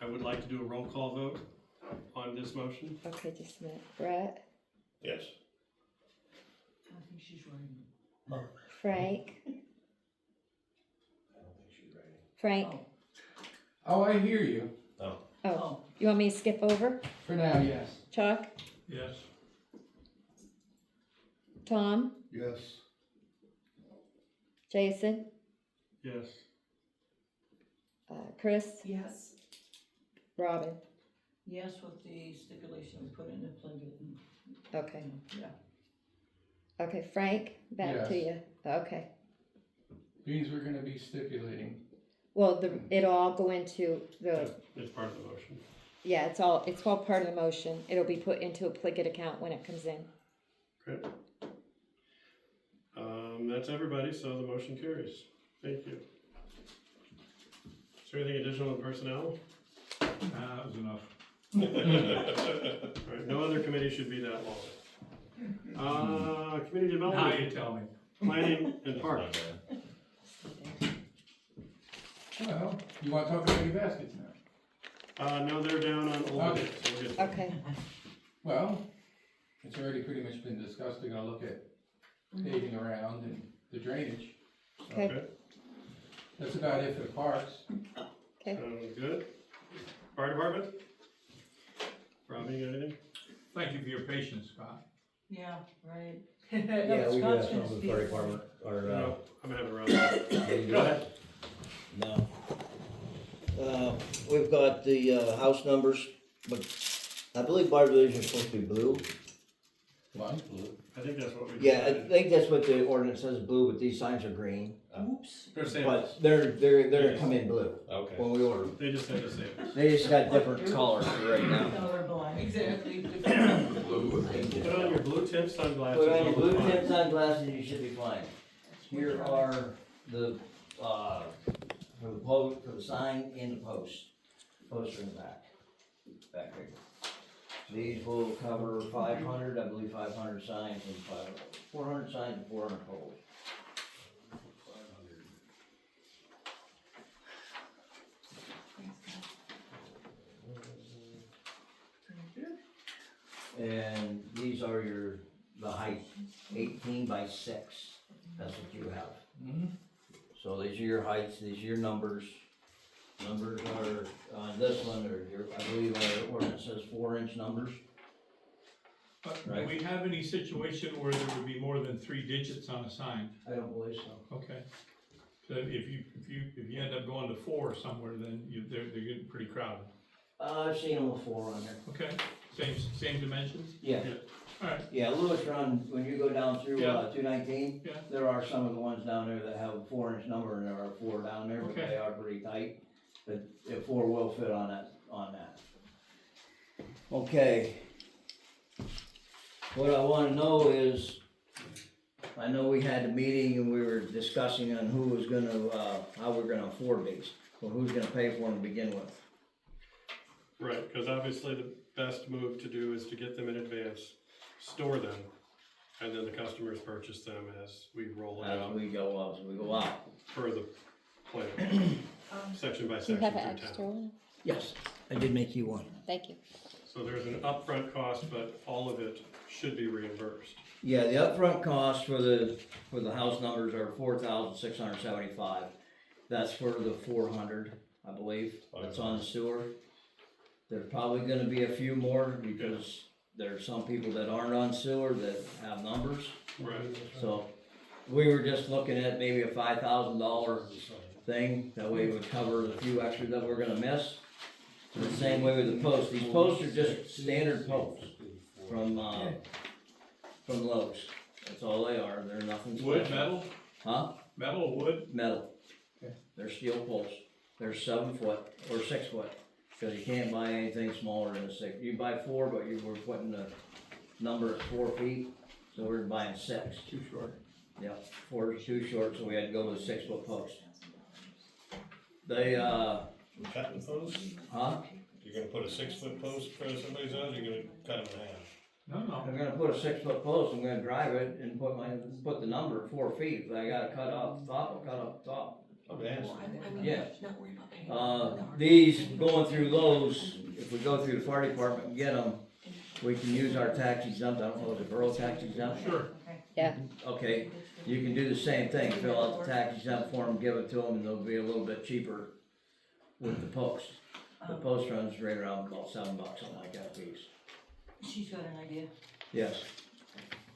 I would like to do a roll call vote on this motion. Okay, just a minute. Brett, Yes. I think she's writing. Frank, I don't think she's ready. Frank. Oh, I hear you. Oh, you want me to skip over? For now, yes. Chuck, Yes. Tom, Yes. Jason, Yes. Chris, Yes. Robin. Yes, with the stipulation we put in the Pliget. Okay. Yeah. Okay, Frank, back to you. Okay. Means we're gonna be stipulating. Well, it'll all go into the, It's part of the motion. yeah, it's all part of the motion. It'll be put into a Pliget account when it comes in. Okay. That's everybody, so the motion carries. Thank you. Is there anything additional in personnel? That was enough. All right, no other committee should be that long. Community Now development, you tell me. planning and parks. Well, you wanna talk about your baskets now? No, they're down on old. Okay. So we'll get- Okay. Well, it's already pretty much been discussed, they're gonna look at paving around and the drainage. Okay. Okay, That's about it for the parks. sounds good. Fire department? Robbie, you got anything? Thank you for your patience, Scott. Yeah, right. Yeah, we got some from the fire department, or, No, I'm having a round. go ahead. No. We've got the, house numbers, but I believe Bar Division is supposed to be blue. One. I think that's what we. Yeah, I decided. think that's what the ordinance says, blue, but these signs are green. Oops. They're samples. But they're gonna come in blue Okay. when we order them. They just had to say it. They just got different colors right now. Colorblind. Exactly. Put on your blue tint sunglasses. Put on your you'll blue be fine. tint sunglasses, you should be fine. Here are the, for the post, for the sign and the poster in the back, right. These will cover 500, I believe 500 signs and 400 signs and 400 poles. And these are the height, 18 by 6, that's what you have. Mhm. So these are your heights, these are your numbers. Numbers are, on this one, I believe our ordinance says 4-inch numbers. But do Right. we have any situation where there would be more than 3 digits on a sign? I don't believe so. Okay. So if you end up going to 4 somewhere, then they're getting pretty crowded. I've seen them with 4 on there. Okay, same dimensions? Yeah. Alright, Yeah, Lewis Run, when you go down through, Yeah. 219, Yeah. there are some of the ones down there that have a 4-inch number and there are 4 down there, but Okay. they are pretty tight. But the 4 will fit on that. Okay. What I wanna know is, I know we had a meeting and we were discussing on who was gonna, how we're gonna afford these, or who's gonna pay for them to begin with. Right, because obviously the best move to do is to get them in advance, store them, and then the customers purchase them as we roll it As out we go out. per the plan, section by Do you section have through an extra town. one? Yes, I did make you one. Thank you. So there's an upfront cost, but all of it should be reimbursed. Yeah, the upfront cost for the house numbers are 4,675. That's for the 400, I believe, that's on the sewer. There's probably gonna be a few more because there's some people that aren't on sewer that have numbers. Right. So we were just looking at maybe a $5,000 thing, that way it would cover the few extras that we're gonna miss. The same way with the posts, these posts are just standard posts from Lowe's, that's all they are, they're nothing special. wood, metal, Huh? metal, wood? Metal. Okay. They're steel posts, they're 7 foot or 6 foot, cause you can't buy anything smaller than a 6, you buy 4, but we're putting the number at 4 feet, so we're buying 6. Too short. Yep, 4 is too short, so we had to go with a 6 foot post. They, We cutting posts? huh? You're gonna put a 6-foot post for somebody's house, or you're gonna cut them in half? No. I'm gonna put a 6 foot post, I'm gonna drive it and put the number at 4 feet, if I gotta cut off the top, I'll cut off the top. Yeah. These, going through Lowe's, if we go through the fire department and get them, we can use our tax exempt, I don't know, is it borough tax exempt? Sure. Yeah. Okay, you can do the same thing, fill out the tax exempt form, give it to them, and they'll be a little bit cheaper with the post. The post runs right around about $7, something like that piece. She's got an idea. Yes.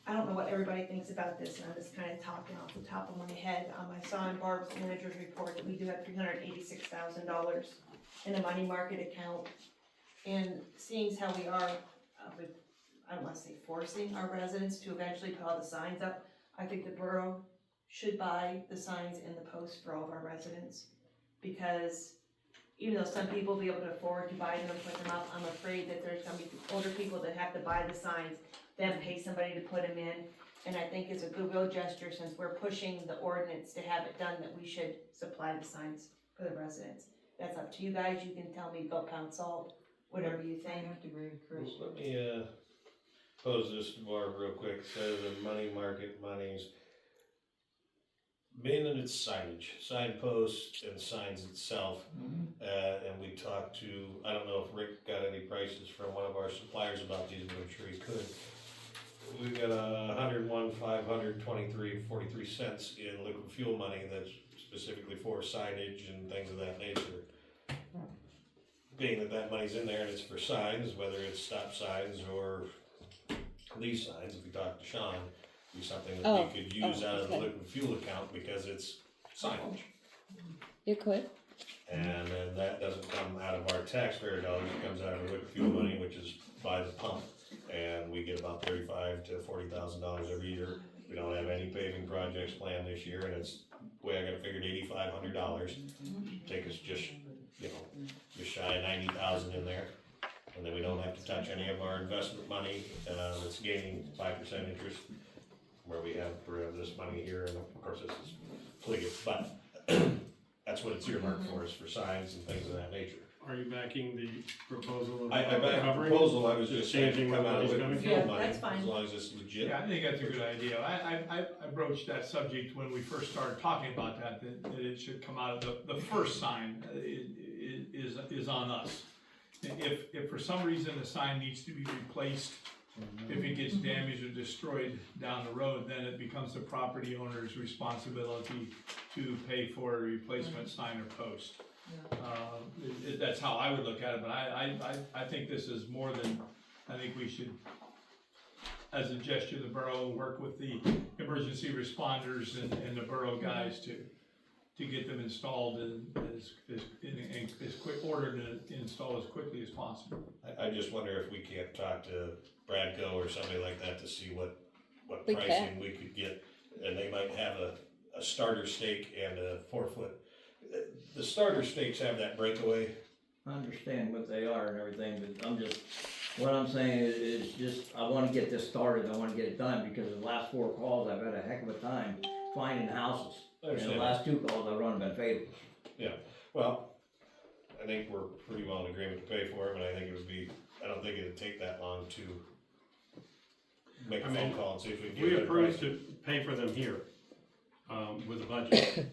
I don't know what everybody thinks about this, and I'm just kind of talking off the top of my head. I saw in Barb's manager's report that we do have $386,000 in a money market account. And seeing as how we are, I don't wanna say forcing our residents to eventually put all the signs up, I think the borough should buy the signs and the posts for all of our residents. Because even though some people will be able to afford to buy them and put them up, I'm afraid that there's gonna be older people that have to buy the signs, then pay somebody to put them in. And I think it's a goodwill gesture, since we're pushing the ordinance to have it done, that we should supply the signs for the residents. That's up to you guys, you can tell me to go pound salt, whatever you I think. have to agree with Chris. Let me, pose this to Barb real quick, so the money market monies, being that it's signage, signposts and signs itself, and we talked to, I don't know if Rick got any prices from one of our suppliers about these, but I'm sure he could. We've got 101,523.43 cents in liquid fuel money that's specifically for signage and things of that nature. Being that money's in there and it's for signs, whether it's stop signs or these signs, if we talk to Sean, be something that we could use out of the okay. liquid fuel account because it's signage. You could. And then that doesn't come out of our taxpayer dollars, it comes out of our liquid fuel money, which is by the pump. And we get about $35,000 to $40,000 every year. We don't have any paving projects planned this year, and it's, the way I got it figured, $8,500. Take us just shy of 90,000 in there. And then we don't have to touch any of our investment money, that's gaining 5% interest, where we have this money here, and of course this is pliget, but that's what it's earmarked for, is for signs and things of that nature. Are you backing the proposal of I back the covering? proposal, I was just saying, changing come where out of the liquid money's fuel coming money, that's fine. as long as it's legit. Yeah, I think that's a good idea. I broached that subject when we first started talking about that it should come out of the first sign is on us. If for some reason the sign needs to be replaced if it gets damaged or destroyed down the road, then it becomes the property owner's responsibility to pay for a replacement sign or post. That's how I would look at it, but I think this is more than, I think we should, as a gesture to the borough, work with the emergency responders and the borough guys to get them installed in as quick order to install as quickly as possible. I just wonder if we can't talk to Bradco or somebody like that to see what We pricing can. we could get, and they might have a starter stake and a 4-foot. The starter stakes have that breakaway. I understand what they are and everything, but what I'm saying is just, I wanna get this started, I wanna get it done, because the last 4 calls, I've had a heck of a time finding houses. And the last 2 calls I've run have been fatal. Yeah, well, I think we're pretty well in agreement to pay for them, and I think it would be, I don't think it'd take that long to make a phone call and see if we can get We a better approved price. to pay for them here, with a budget.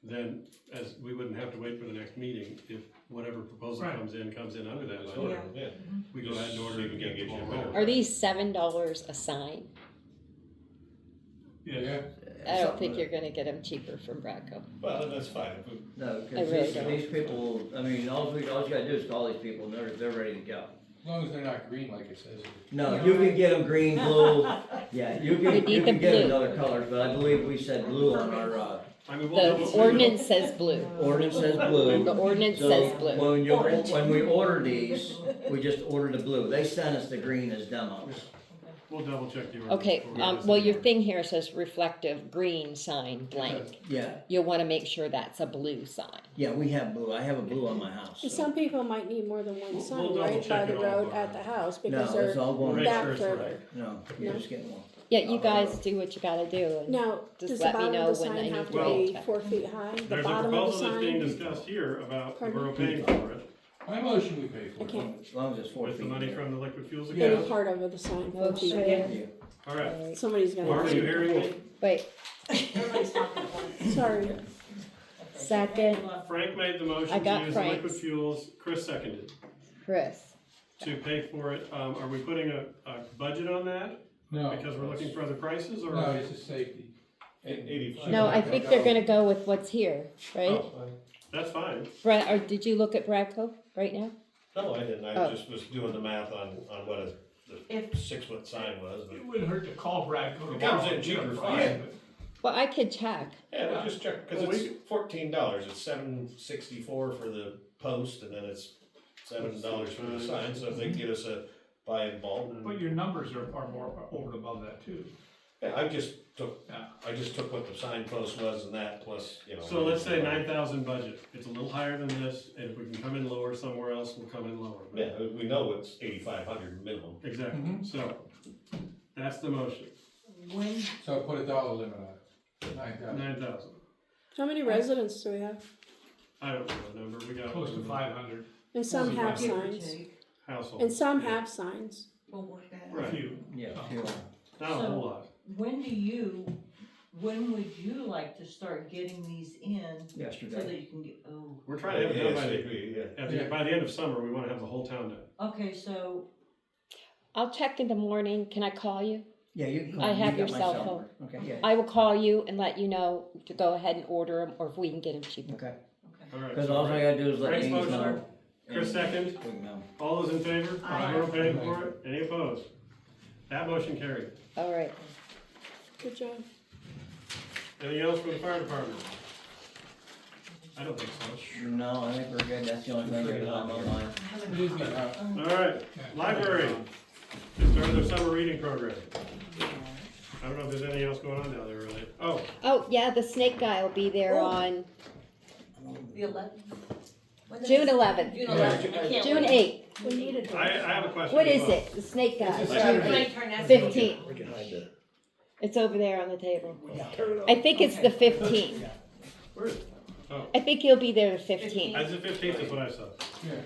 Then, as, we wouldn't have to wait for the next meeting, if whatever proposal Right. comes in under that Just budget. order them, yeah. We go ahead and order it and get the ball rolling. Are these $7 a sign? Yeah. I don't think you're gonna get them cheaper from Bradco. Well, that's fine. If we- No, I really don't. these people, I mean, all you gotta do is call these people and they're ready to go. As long as they're not green like it says. No, you can get them green, blue, yeah, you We can need the get them in blue. other colors, but I believe we said blue on our, I mean, The ordinance says blue. ordinance says blue. The ordinance So says blue. when we order these, we just order the blue. They sent us the green as demos. We'll double check the ordinance. Okay, before we well, decide. your thing here says reflective green sign blank. Yeah, You'll wanna make sure that's a blue sign. yeah, we have blue. I have a blue on my house. And so. some people might need more than one We'll sign double right by check the it all, road Barbara. at the house No, because it's they're all We'll going, make back sure it's further. right. no, you're just getting one. Yeah, you guys do what you gotta do and Now, just does the let me bottom know of the when I sign need have to to Well, be check. 4 feet high? The There's a bottom of the proposal that's being sign? discussed here about the Pardon? borough paying for it, My motion we pay for I it. can't, As long as it's 4 with the feet. money from the liquid fuels any account. part of the sign, 4 feet. Motion. Yeah. All right, Somebody's Mark, are you gonna, hearing me? Wait, Everybody's talking at once. sorry. second, Frank made the motion I to got use the liquid Frank's. fuels, Chris seconded, Chris. to pay for it. Are we putting a budget on that? No. Because we're looking for other prices, or? No, it's a safety. 85. No, I think they're gonna go with what's here, right? Oh, that's fine. Brad, or did you look at Bradco right now? No, I didn't, I Oh. just was doing the math on what the If- 6-foot sign was, but. It wouldn't hurt to call Bradco. It comes in cheaper, fine. Well, I could check. Yeah, we'll just check, cause Well, it's $14, it's $7.64 for the post, and then it's $7 for the sign, so if they can get us a buy in bulk. But your numbers are more over and above that too. Yeah, I just took Yeah. what the sign post was and that, plus, So let's say 9,000 budget. It's a little higher than this, and if we can come in lower somewhere else, we'll come in lower. Yeah, we know it's 8,500 minimum. Exactly, Mhm. so, that's the motion, When, So put a dollar limit on it, 9,000. 9,000. How many residents do we have? I don't know the number, we got. Close to 500. And some have give or signs. take, Household. And some have signs. we'll work that out. Right. A few. Yeah, Oh. few. Not a whole lot. When would you like to start getting these in so Yesterday. that you can get, We're trying to have it done by the, ASAP, yeah. by the end of summer, we wanna have the whole town done. okay, so I'll check in the morning. Can I call you? Yeah, you can. I you have got your my cell number. Okay, yeah, I will call you and let you know to go ahead and order them or if we can get them cheaper. okay. All right. Cause so all I gotta do is let Frank's Denise motion. know. Chris second. We can know. All those in favor? Aye. Borough paying for it? Any opposed? That motion carried. All right. Good job. Anything else from the fire department? I don't think so. No, I think we're good. That's the only thing that's on my mind. It is good, All right, library, they started their summer reading program. I don't know if there's anything else going on down there really. Oh, Oh, yeah, the snake guy will be there Oh. on The 11th? June 11th. June 11th, I can't June wait. 8th. We need a I have a question. What as is well. it? The snake guy. It's a June Saturday. 8th. Might turn that- 15th. It's over there on the table. I think it's the 15th. Where is it? Oh, I think he'll be there the 15th. as the 15th is what I saw.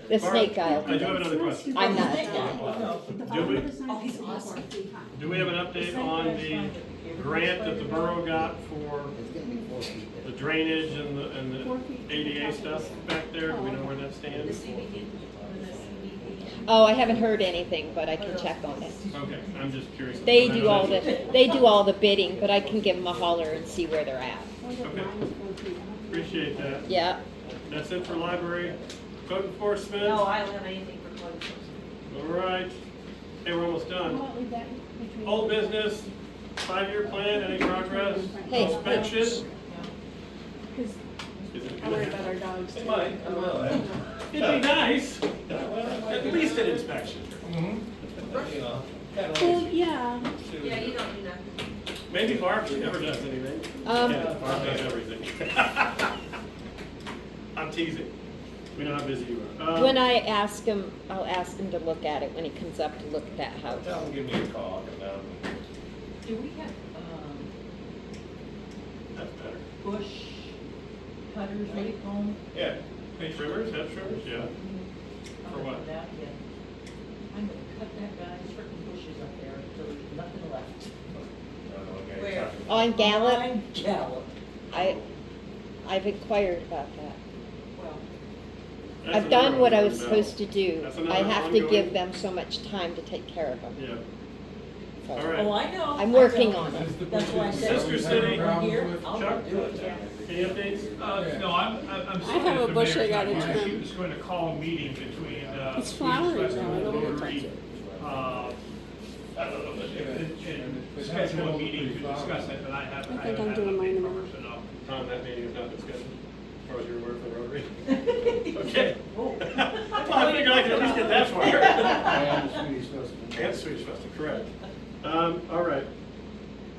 The Barb, snake guy will I be do have there. another question. I'm not. Do we, Oh, he's awesome. do we have an update on the grant that the borough got for It's gonna be 4 feet. the drainage and the ADA stuff back there? Do we know where that The stands? CBD, the CBD. Oh, I haven't heard anything, but I can check on it. Okay, I'm just curious. They do all the bidding, but I can give them a holler and see where they're at. Okay, appreciate that. Yeah. That's it for library. Code enforcement. No, I don't have anything for code enforcement. All right. Hey, we're almost done. Old business, 5-year plan, any progress? Hey. Suspension? Because Is it I gonna worry happen? about our dogs too. It might, I don't know. It'd be nice. At least an inspection. You know, kinda Well, lazy. yeah. Yeah, you don't do nothing. Maybe Barb, she never does anything. Yeah, Barb does everything. I'm teasing. We know how busy you are. When I ask him, I'll ask him to look at it when he comes up to look at that house. Tell them, give me a call, I'll come down. Do we have, That's better. bush cutters, what do you call them? Yeah. Hey, trimmers, head trimmers, yeah. For what? That, yeah. I'm gonna cut that guy's frickin' bushes up there until there's nothing left. I don't know what guy you're Where? talking about. On Gallup, I'm Gallup. I've inquired about that. Well, That's I've done another what I was ongoing supposed to do. That's I another have to give ongoing- them so much time to take care of them. Yeah, So, all oh, right. I know. I'm I working know. on it. That's why I said. Sister if City. you're from here, I'll Chuck? do it. Any updates? No, I'm I sorry have that a the bush I mayor's gotta not here. trim. She was going to call a meeting between, It's Swedish flowering Festival now, I and don't wanna Rotary, touch it. and schedule a meeting to discuss it, but I haven't. I think haven't I'm doing had mine anything tomorrow. from her, so no. Tom, that meeting is not discussed, as far as you're aware from Rotary. Okay. Well, I figured I could at least get that far. And the Swedish Festival. And Swedish Festival, correct. All right.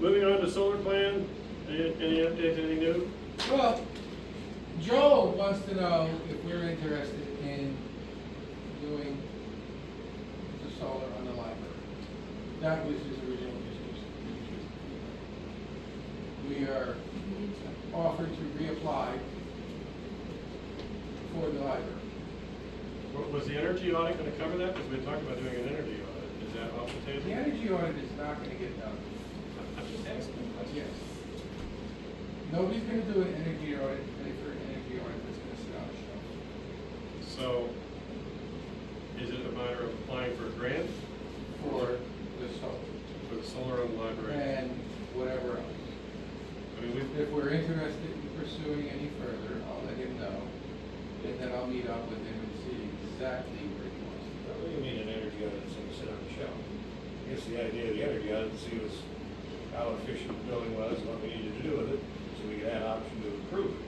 Moving on to solar plan, any updates, anything new? Well, Joel wants to know if we're interested in doing the solar on the library. That was his original interest. We are offered to reapply for the library. Was the energy audit gonna cover that? Because we talked about doing an energy audit. Is that off the The table? energy audit is not gonna get done. I'm just asking. Yes. Nobody's gonna do an energy audit, pay for an energy audit that's gonna sit on a shelf. So, is it a matter of applying for a grant For the solar. for the solar on the library? And whatever else. I mean, If we're interested in pursuing any further, I'll let him know, and then I'll meet up with him and see exactly where he wants to go. What do you mean an energy audit that's gonna sit on the shelf? I guess the idea of the energy audit to see was how efficient the building was, what we needed to do with it, so we could have option to improve it.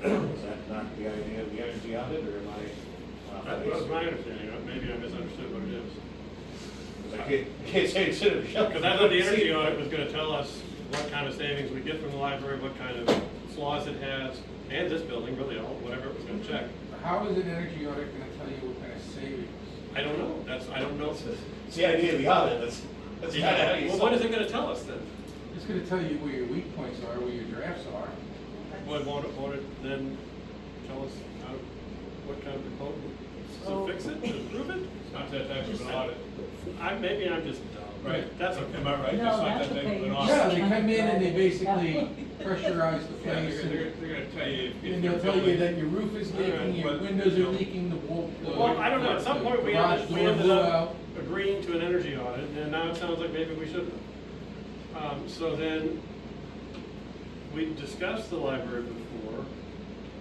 Is that not the idea of the energy audit, or am I? that was my understanding. Maybe I misunderstood what it is. I can't say it's in the shelf. Because I thought the energy audit was gonna tell us what kind of savings we get from the library, what kind of flaws it has, and this building, really, all, whatever it was gonna check. How is an energy audit gonna tell you what kind of savings? I don't know, I don't know. It's the idea of the audit, that's kinda how you Well, solve what is it. it gonna tell us then? It's gonna tell you where your weak points are, where your drafts are. Won't it then tell us how, what kind of proposal, to fix it, to improve it? It's not that type of an audit. Maybe I'm just dumb. Right. That's okay. Am I right? No, That's not that's that type of okay. an You audit. Yeah, they come in and they basically pressurize the Yeah, place, they're gonna tell you if and you're they'll tell you building. that your roof is leaking, your but- windows are leaking, the wall. Well, I don't know, at some point, we garage ended door blew up out. agreeing to an energy audit, and now it sounds like maybe we shouldn't. So then, we discussed the library before,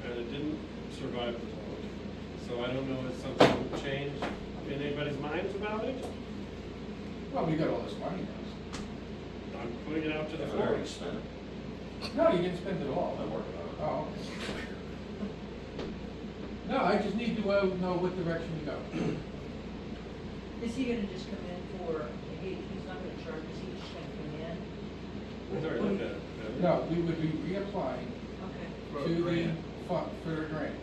and it didn't survive the vote. So I don't know if something changed in anybody's minds about it. Well, we got all this money now. I'm putting it out to the I've floor. already spent it. No, you didn't spend it all. I'm working on it. Oh. No, I just need to know what direction to go. Is he gonna just come in for, he's not gonna charge us, he's just gonna come in? We've already looked at it. haven't we? No, we would be reapplying Okay. For a to the grant. fund, for a grant.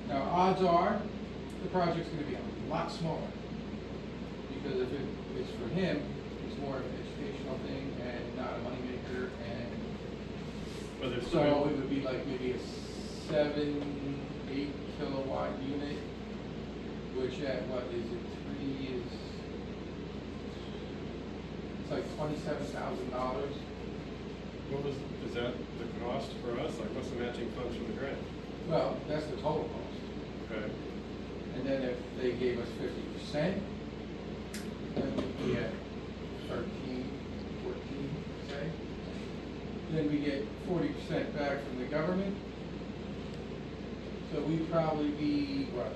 Now, odds are, the project's gonna be a lot smaller. Because if it's for him, it's more of an educational thing and not a moneymaker, and But there's so still, it would be like maybe a 7-8 kilowatt unit, which at what is it, 3 is, it's like $27,000. what was, is that the cost for us? Like, what's the matching funds from the grant? Well, that's the total cost. Okay. And then if they gave us 50%, then we get 13, 14, say. Then we get 40% back from the government. So we'd probably be, what,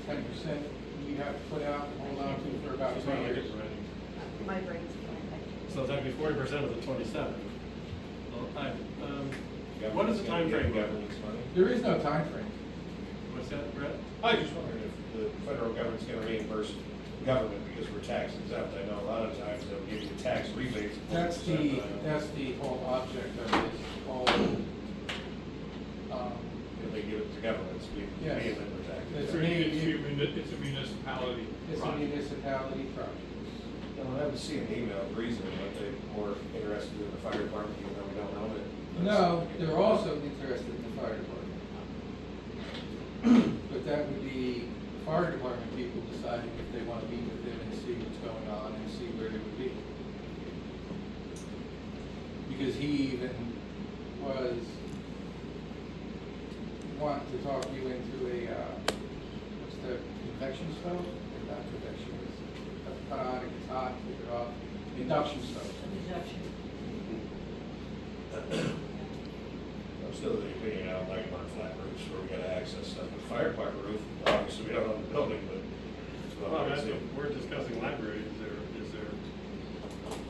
10% we have to put out, hold on to for about 2 years. My brain's blank. So that'd be 40% of the 27. What is the time frame? Government's money. There is no time frame. What's that, Brett? I just wondered if the federal government's gonna reimburse government because we're tax exempt. I know a lot of times they'll give you tax rebates. That's the whole object of this whole, If they give it to governments, we Yes. pay them their taxes. It's It's a municipality it's a project. municipality project. No, I haven't seen an email reason that they're more interested in the fire department, even though we don't own it. No, they're also interested in the fire department. But that would be fire department people deciding if they want to meet with them and see what's going on and see where they would be. Because he even was wanting to talk you into a, what's the convection stove? Not convection, it's put on, it gets hot, take it off, induction stove. I'm still of the opinion, I don't like them on flat roofs where we gotta access stuff. The fire department roof, obviously, we don't own the building, but. Well, we're discussing library. Is there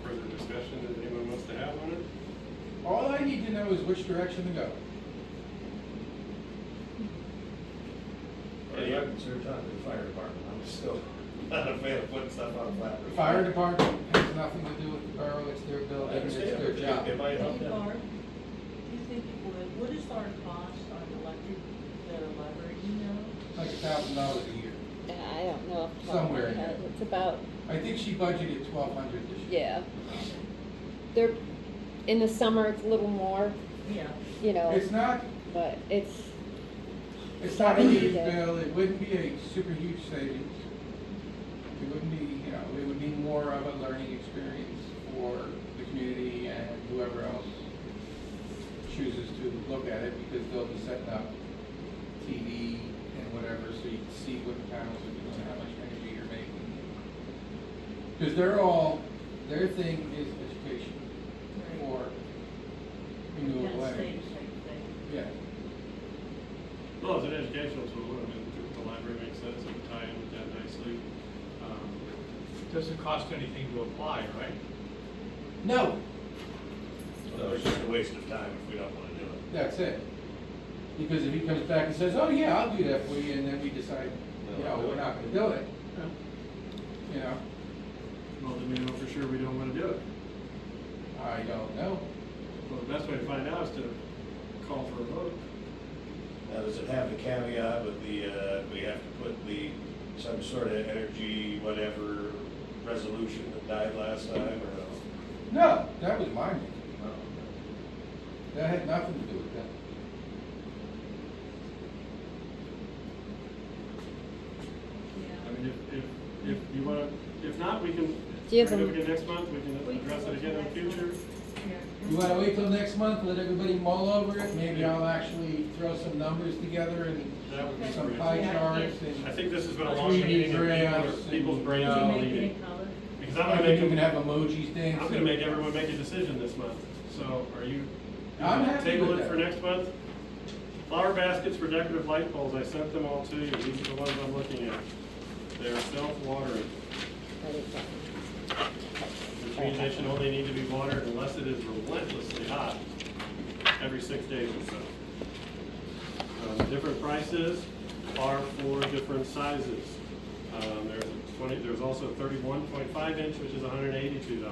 further discussion that anyone wants to have on it? All I need to know is which direction to go. Yeah, I'm concerned talking to the fire department, I'm still not a fan of putting stuff on a flat roof. Fire department has nothing to do with the borough, it's their I building, it's understand, their but job. it might help Hey, them. Barb, do you think it what is our cost on electric, the library, you know? Like $1,000 a year. I don't know. off the top of my Somewhere in head. there. It's about, I think she budgeted $1,200 this year. yeah. They're, in the summer, it's a little more, Yeah. you know, It's not, but it's not a huge $70 bill, it wouldn't be a super huge savings. It wouldn't be, it would be more of a learning experience for the community and whoever else chooses to look at it, because they'll be setting up TV and whatever, so you can see what the panels are doing, how much energy you're making. Because their thing is education for renewable Penn energy. State, same thing. Yeah. Well, it's an educational tool. I mean, the library makes sense. It would tie in with that nicely. Doesn't cost anything to apply, right? No, So it's just a waste of time if we don't wanna do it. that's it. Because if he comes back and says, oh yeah, I'll do that for you, and then we decide, we're not gonna do it. You know, Well, then we know for sure we don't want to do it. I don't know. Well, the best way to find out is to call for a vote. Now, does it have the caveat with the, we have to put some sort of energy, whatever, resolution that died last time, or no? No, that was my making. That had nothing to do with that. I mean, if you want to, if not, we can, Do you have bring it a- up again next month. We can address it again in the future. You wanna wait till next month, let everybody mull over it, maybe I'll actually throw some numbers together and That would be some great. pie charts I and. think this has been a long 3D meeting and graphs people's and, brains you are know, all Make it eating. in color? Because I'm I gonna think make you can them, have emojis dancing. I'm gonna make everyone make a decision this month. So are you? I'm happy Table with it that. for next month? Flower baskets for decorative light poles, I sent them all to you. These are the ones I'm looking at. They're self-watering, which means they should only need to be watered unless it is relentlessly hot every 6 days or so. Different prices are for different sizes. There's also 31.5 inch, which is $182.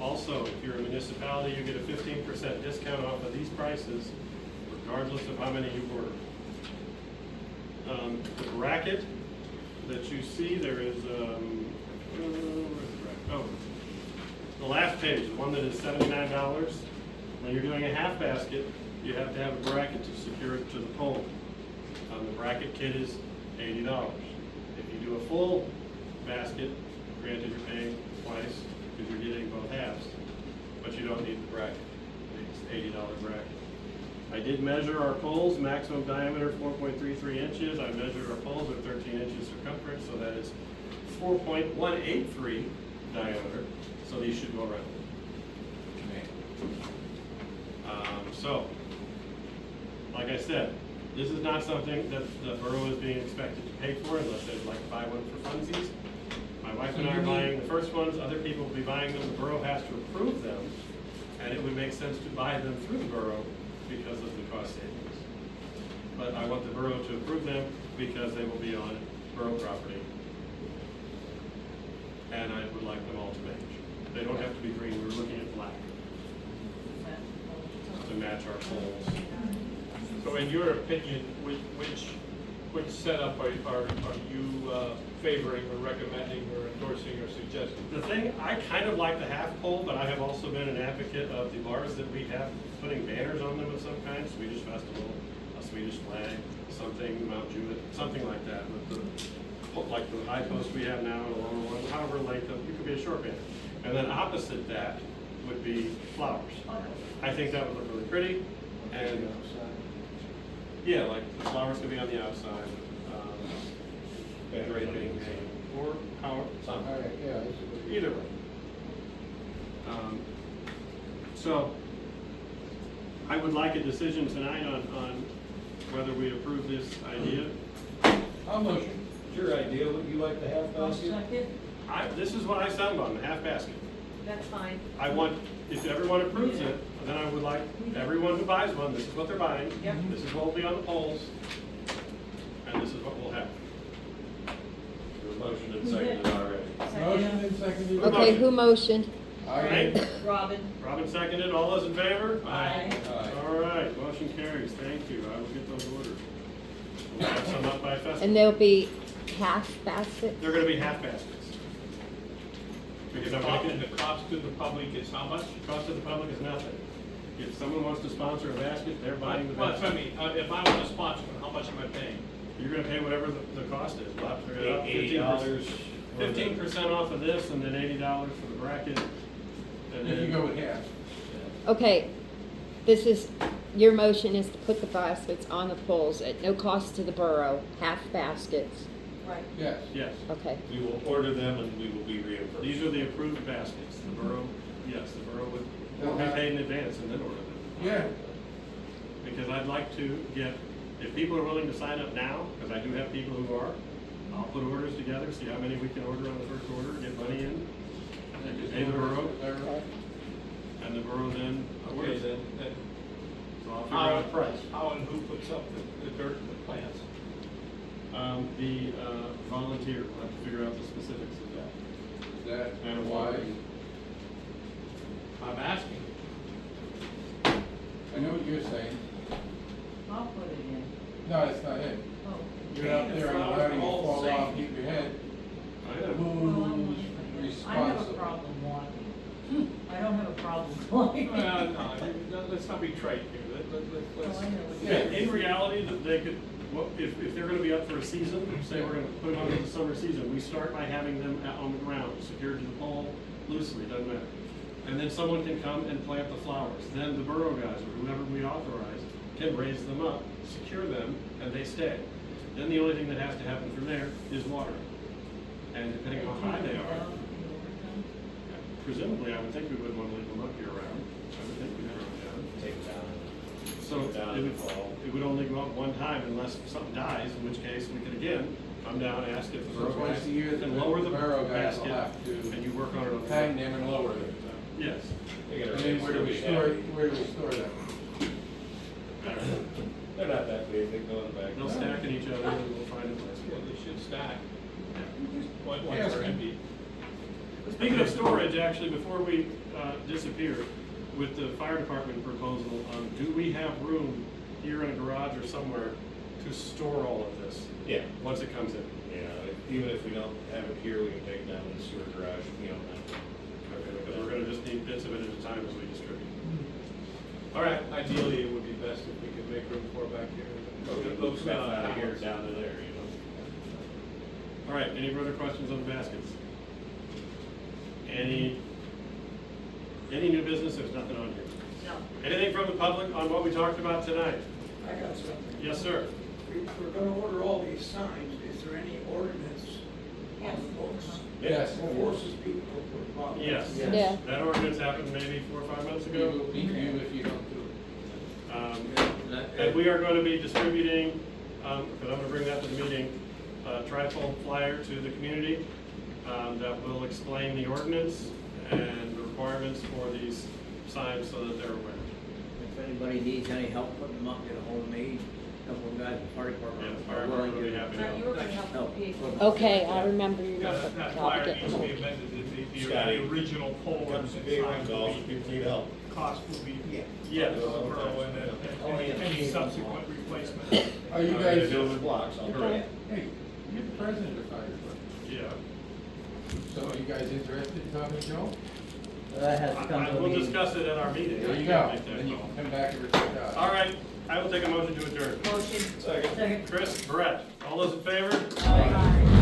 Also, if you're a municipality, you get a 15% discount off of these prices, regardless of how many you order. The bracket that you see, there is, where's the bracket? Oh, the last page, the one that is $79. When you're doing a half basket, you have to have a bracket to secure it to the pole. The bracket kit is $80. If you do a full basket, granted you're paying twice because you're getting both halves, but you don't need the bracket. It's $80 bracket. I did measure our poles, maximum diameter 4.33 inches. I measured our poles at 13 inches circumference, so that is 4.183 diameter. So these should go around. So, like I said, this is not something that the borough is being expected to pay for unless they'd like to buy one for funsies. My wife and I are buying the first ones, other people will be buying them, the borough has to approve them, and it would make sense to buy them through the borough because of the cost savings. But I want the borough to approve them because they will be on borough property. And I would like them all to match. They don't have to be green, we're looking at black to match our poles. So in your opinion, which setup are you favoring or recommending or endorsing or suggesting? The thing, I kind of like the half pole, but I have also been an advocate of the bars that we have, putting banners on them of some kind, Swedish festival, a Swedish flag, something, Mount Jewett, something like that, with the, like the high post we have now, and a lower one, however length, it could be a short banner. And then opposite that would be flowers. I think that would look really pretty, and yeah, like the flowers could be on the outside, draping, or how, some, either way. So, I would like a decision tonight on whether we approve this idea. I'll motion. It's your idea, would you like to have basket? This is what I settled on, the half basket. That's fine. I want, if everyone approves it, then I would like everyone who buys one, this is what they're buying. Yep. This is what will be on the poles, and this is what we'll have. The motion and seconded already. Motion and seconded. Okay, who motioned? Right? Robin. Robin seconded, all those in favor? Aye. All right, motion carries, thank you, I will get those orders. We'll have some up by festival. And there'll be half baskets? They're gonna be half baskets. Because I'm gonna And the cost to the public is how much? cost to the public is nothing. If someone wants to sponsor a basket, they're buying the Well, basket. I mean, if I want to sponsor one, how much am I paying? You're gonna pay whatever the cost is, we'll have to figure it out. $80. 15% off of this, and then $80 for the bracket. And If you then, go with half. Okay, this is, your motion is to put the baskets on the poles at no cost to the borough, half baskets. Right. Yes. yes, Okay, We will order them and we will be reimbursed. these are the approved baskets. The borough, yes, the borough would, will be paid in advance and then order them. Yeah. Because I'd like to get, if people are willing to sign up now, because I do have people who are, I'll put orders together, see how many we can order on the first order, get money in, pay the borough, okay. and the borough then Okay, orders. then, So I'll figure out a price. how and who puts up the dirt and the plants? The volunteer, we'll have to figure out the specifics of that. Is that And wise? I'm asking. I know what you're saying. I'll put it in. No, it's not it. Oh. You're out there on the line, you fall off, hit your head. I know. Who's I have a responsible? problem walking. I don't have a problem walking. Well, no, let's not be trite here. Let's. Oh, I know what Yeah. you're In reality, that they could, well, if they're gonna be up for a season, say we're gonna put them on for the summer season, we start by having them out on the ground, secured to the pole, loosely, doesn't matter. And then someone can come and plant the flowers. Then the borough guys, or whoever we authorize, can raise them up, secure them, and they stay. Then the only thing that has to happen from there is watering. And depending on how high they are, presumably, I would think we would want to leave them up year round. I would think we'd throw them down. Take it down. So Take it down in the fall. it would only go up one time unless something dies, in which case we could again come down, ask if the So borough twice guys a year, can the lower the borough guys will basket, have to and you work on it on the. hang them and lower them. Yes. And then where do we store them? They're not that big, they go in the back. They'll stack in each other and we'll find a place. Yeah, they should stack. One Yes, for ma'am. empty. Speaking of storage, actually, before we disappear, with the fire department proposal, do we have room here in a garage or somewhere to store all of this? Yeah. Once it comes in? Yeah, even if we don't have it here, we can take it down to the sewer garage, you know. Okay, because we're gonna just need bits of it at a time as we distribute. All right. Ideally, it would be best if we could make room for back here. Move stuff out of here down to there, you know. All right, any further questions on the baskets? Any new business? There's nothing on here. No. Anything from the public on what we talked about tonight? I got something. Yes, sir. If we're gonna order all these signs, is there any ordinance Yes. on the books Yes. that forces people to put them up? Yes. Yeah. That ordinance happened maybe 4 or 5 months We ago. will beat you if you don't do it. And we are going to be distributing, because I'm going to bring that to the meeting, a trifold flyer to the community that will explain the ordinance and the requirements for these signs so that they're aware. If anybody needs any help putting them up, get a hold of me, a couple of guys in the fire department. Yeah, the fire department will be happy to Now, you help. were gonna help the people. Okay, I'll remember your Yeah, number. that I'll flyer get needs to be them. amended, Scotty. the original pole and Comes to big signs will calls, be, people need help. cost will be Yes. borough and then any subsequent replacement. Are you Guys guys, deal with blocks, I'll do it. hey, you're the president of the fire department, Yeah. so are you guys interested in talking to Joe? That has to come to a We'll meeting. discuss it at our meeting. There I you can't go, make that then you call. can come back and report out. All right, I will take a motion to adjourn. Motion. Second. Second. Chris, Brett, all those in favor? Aye.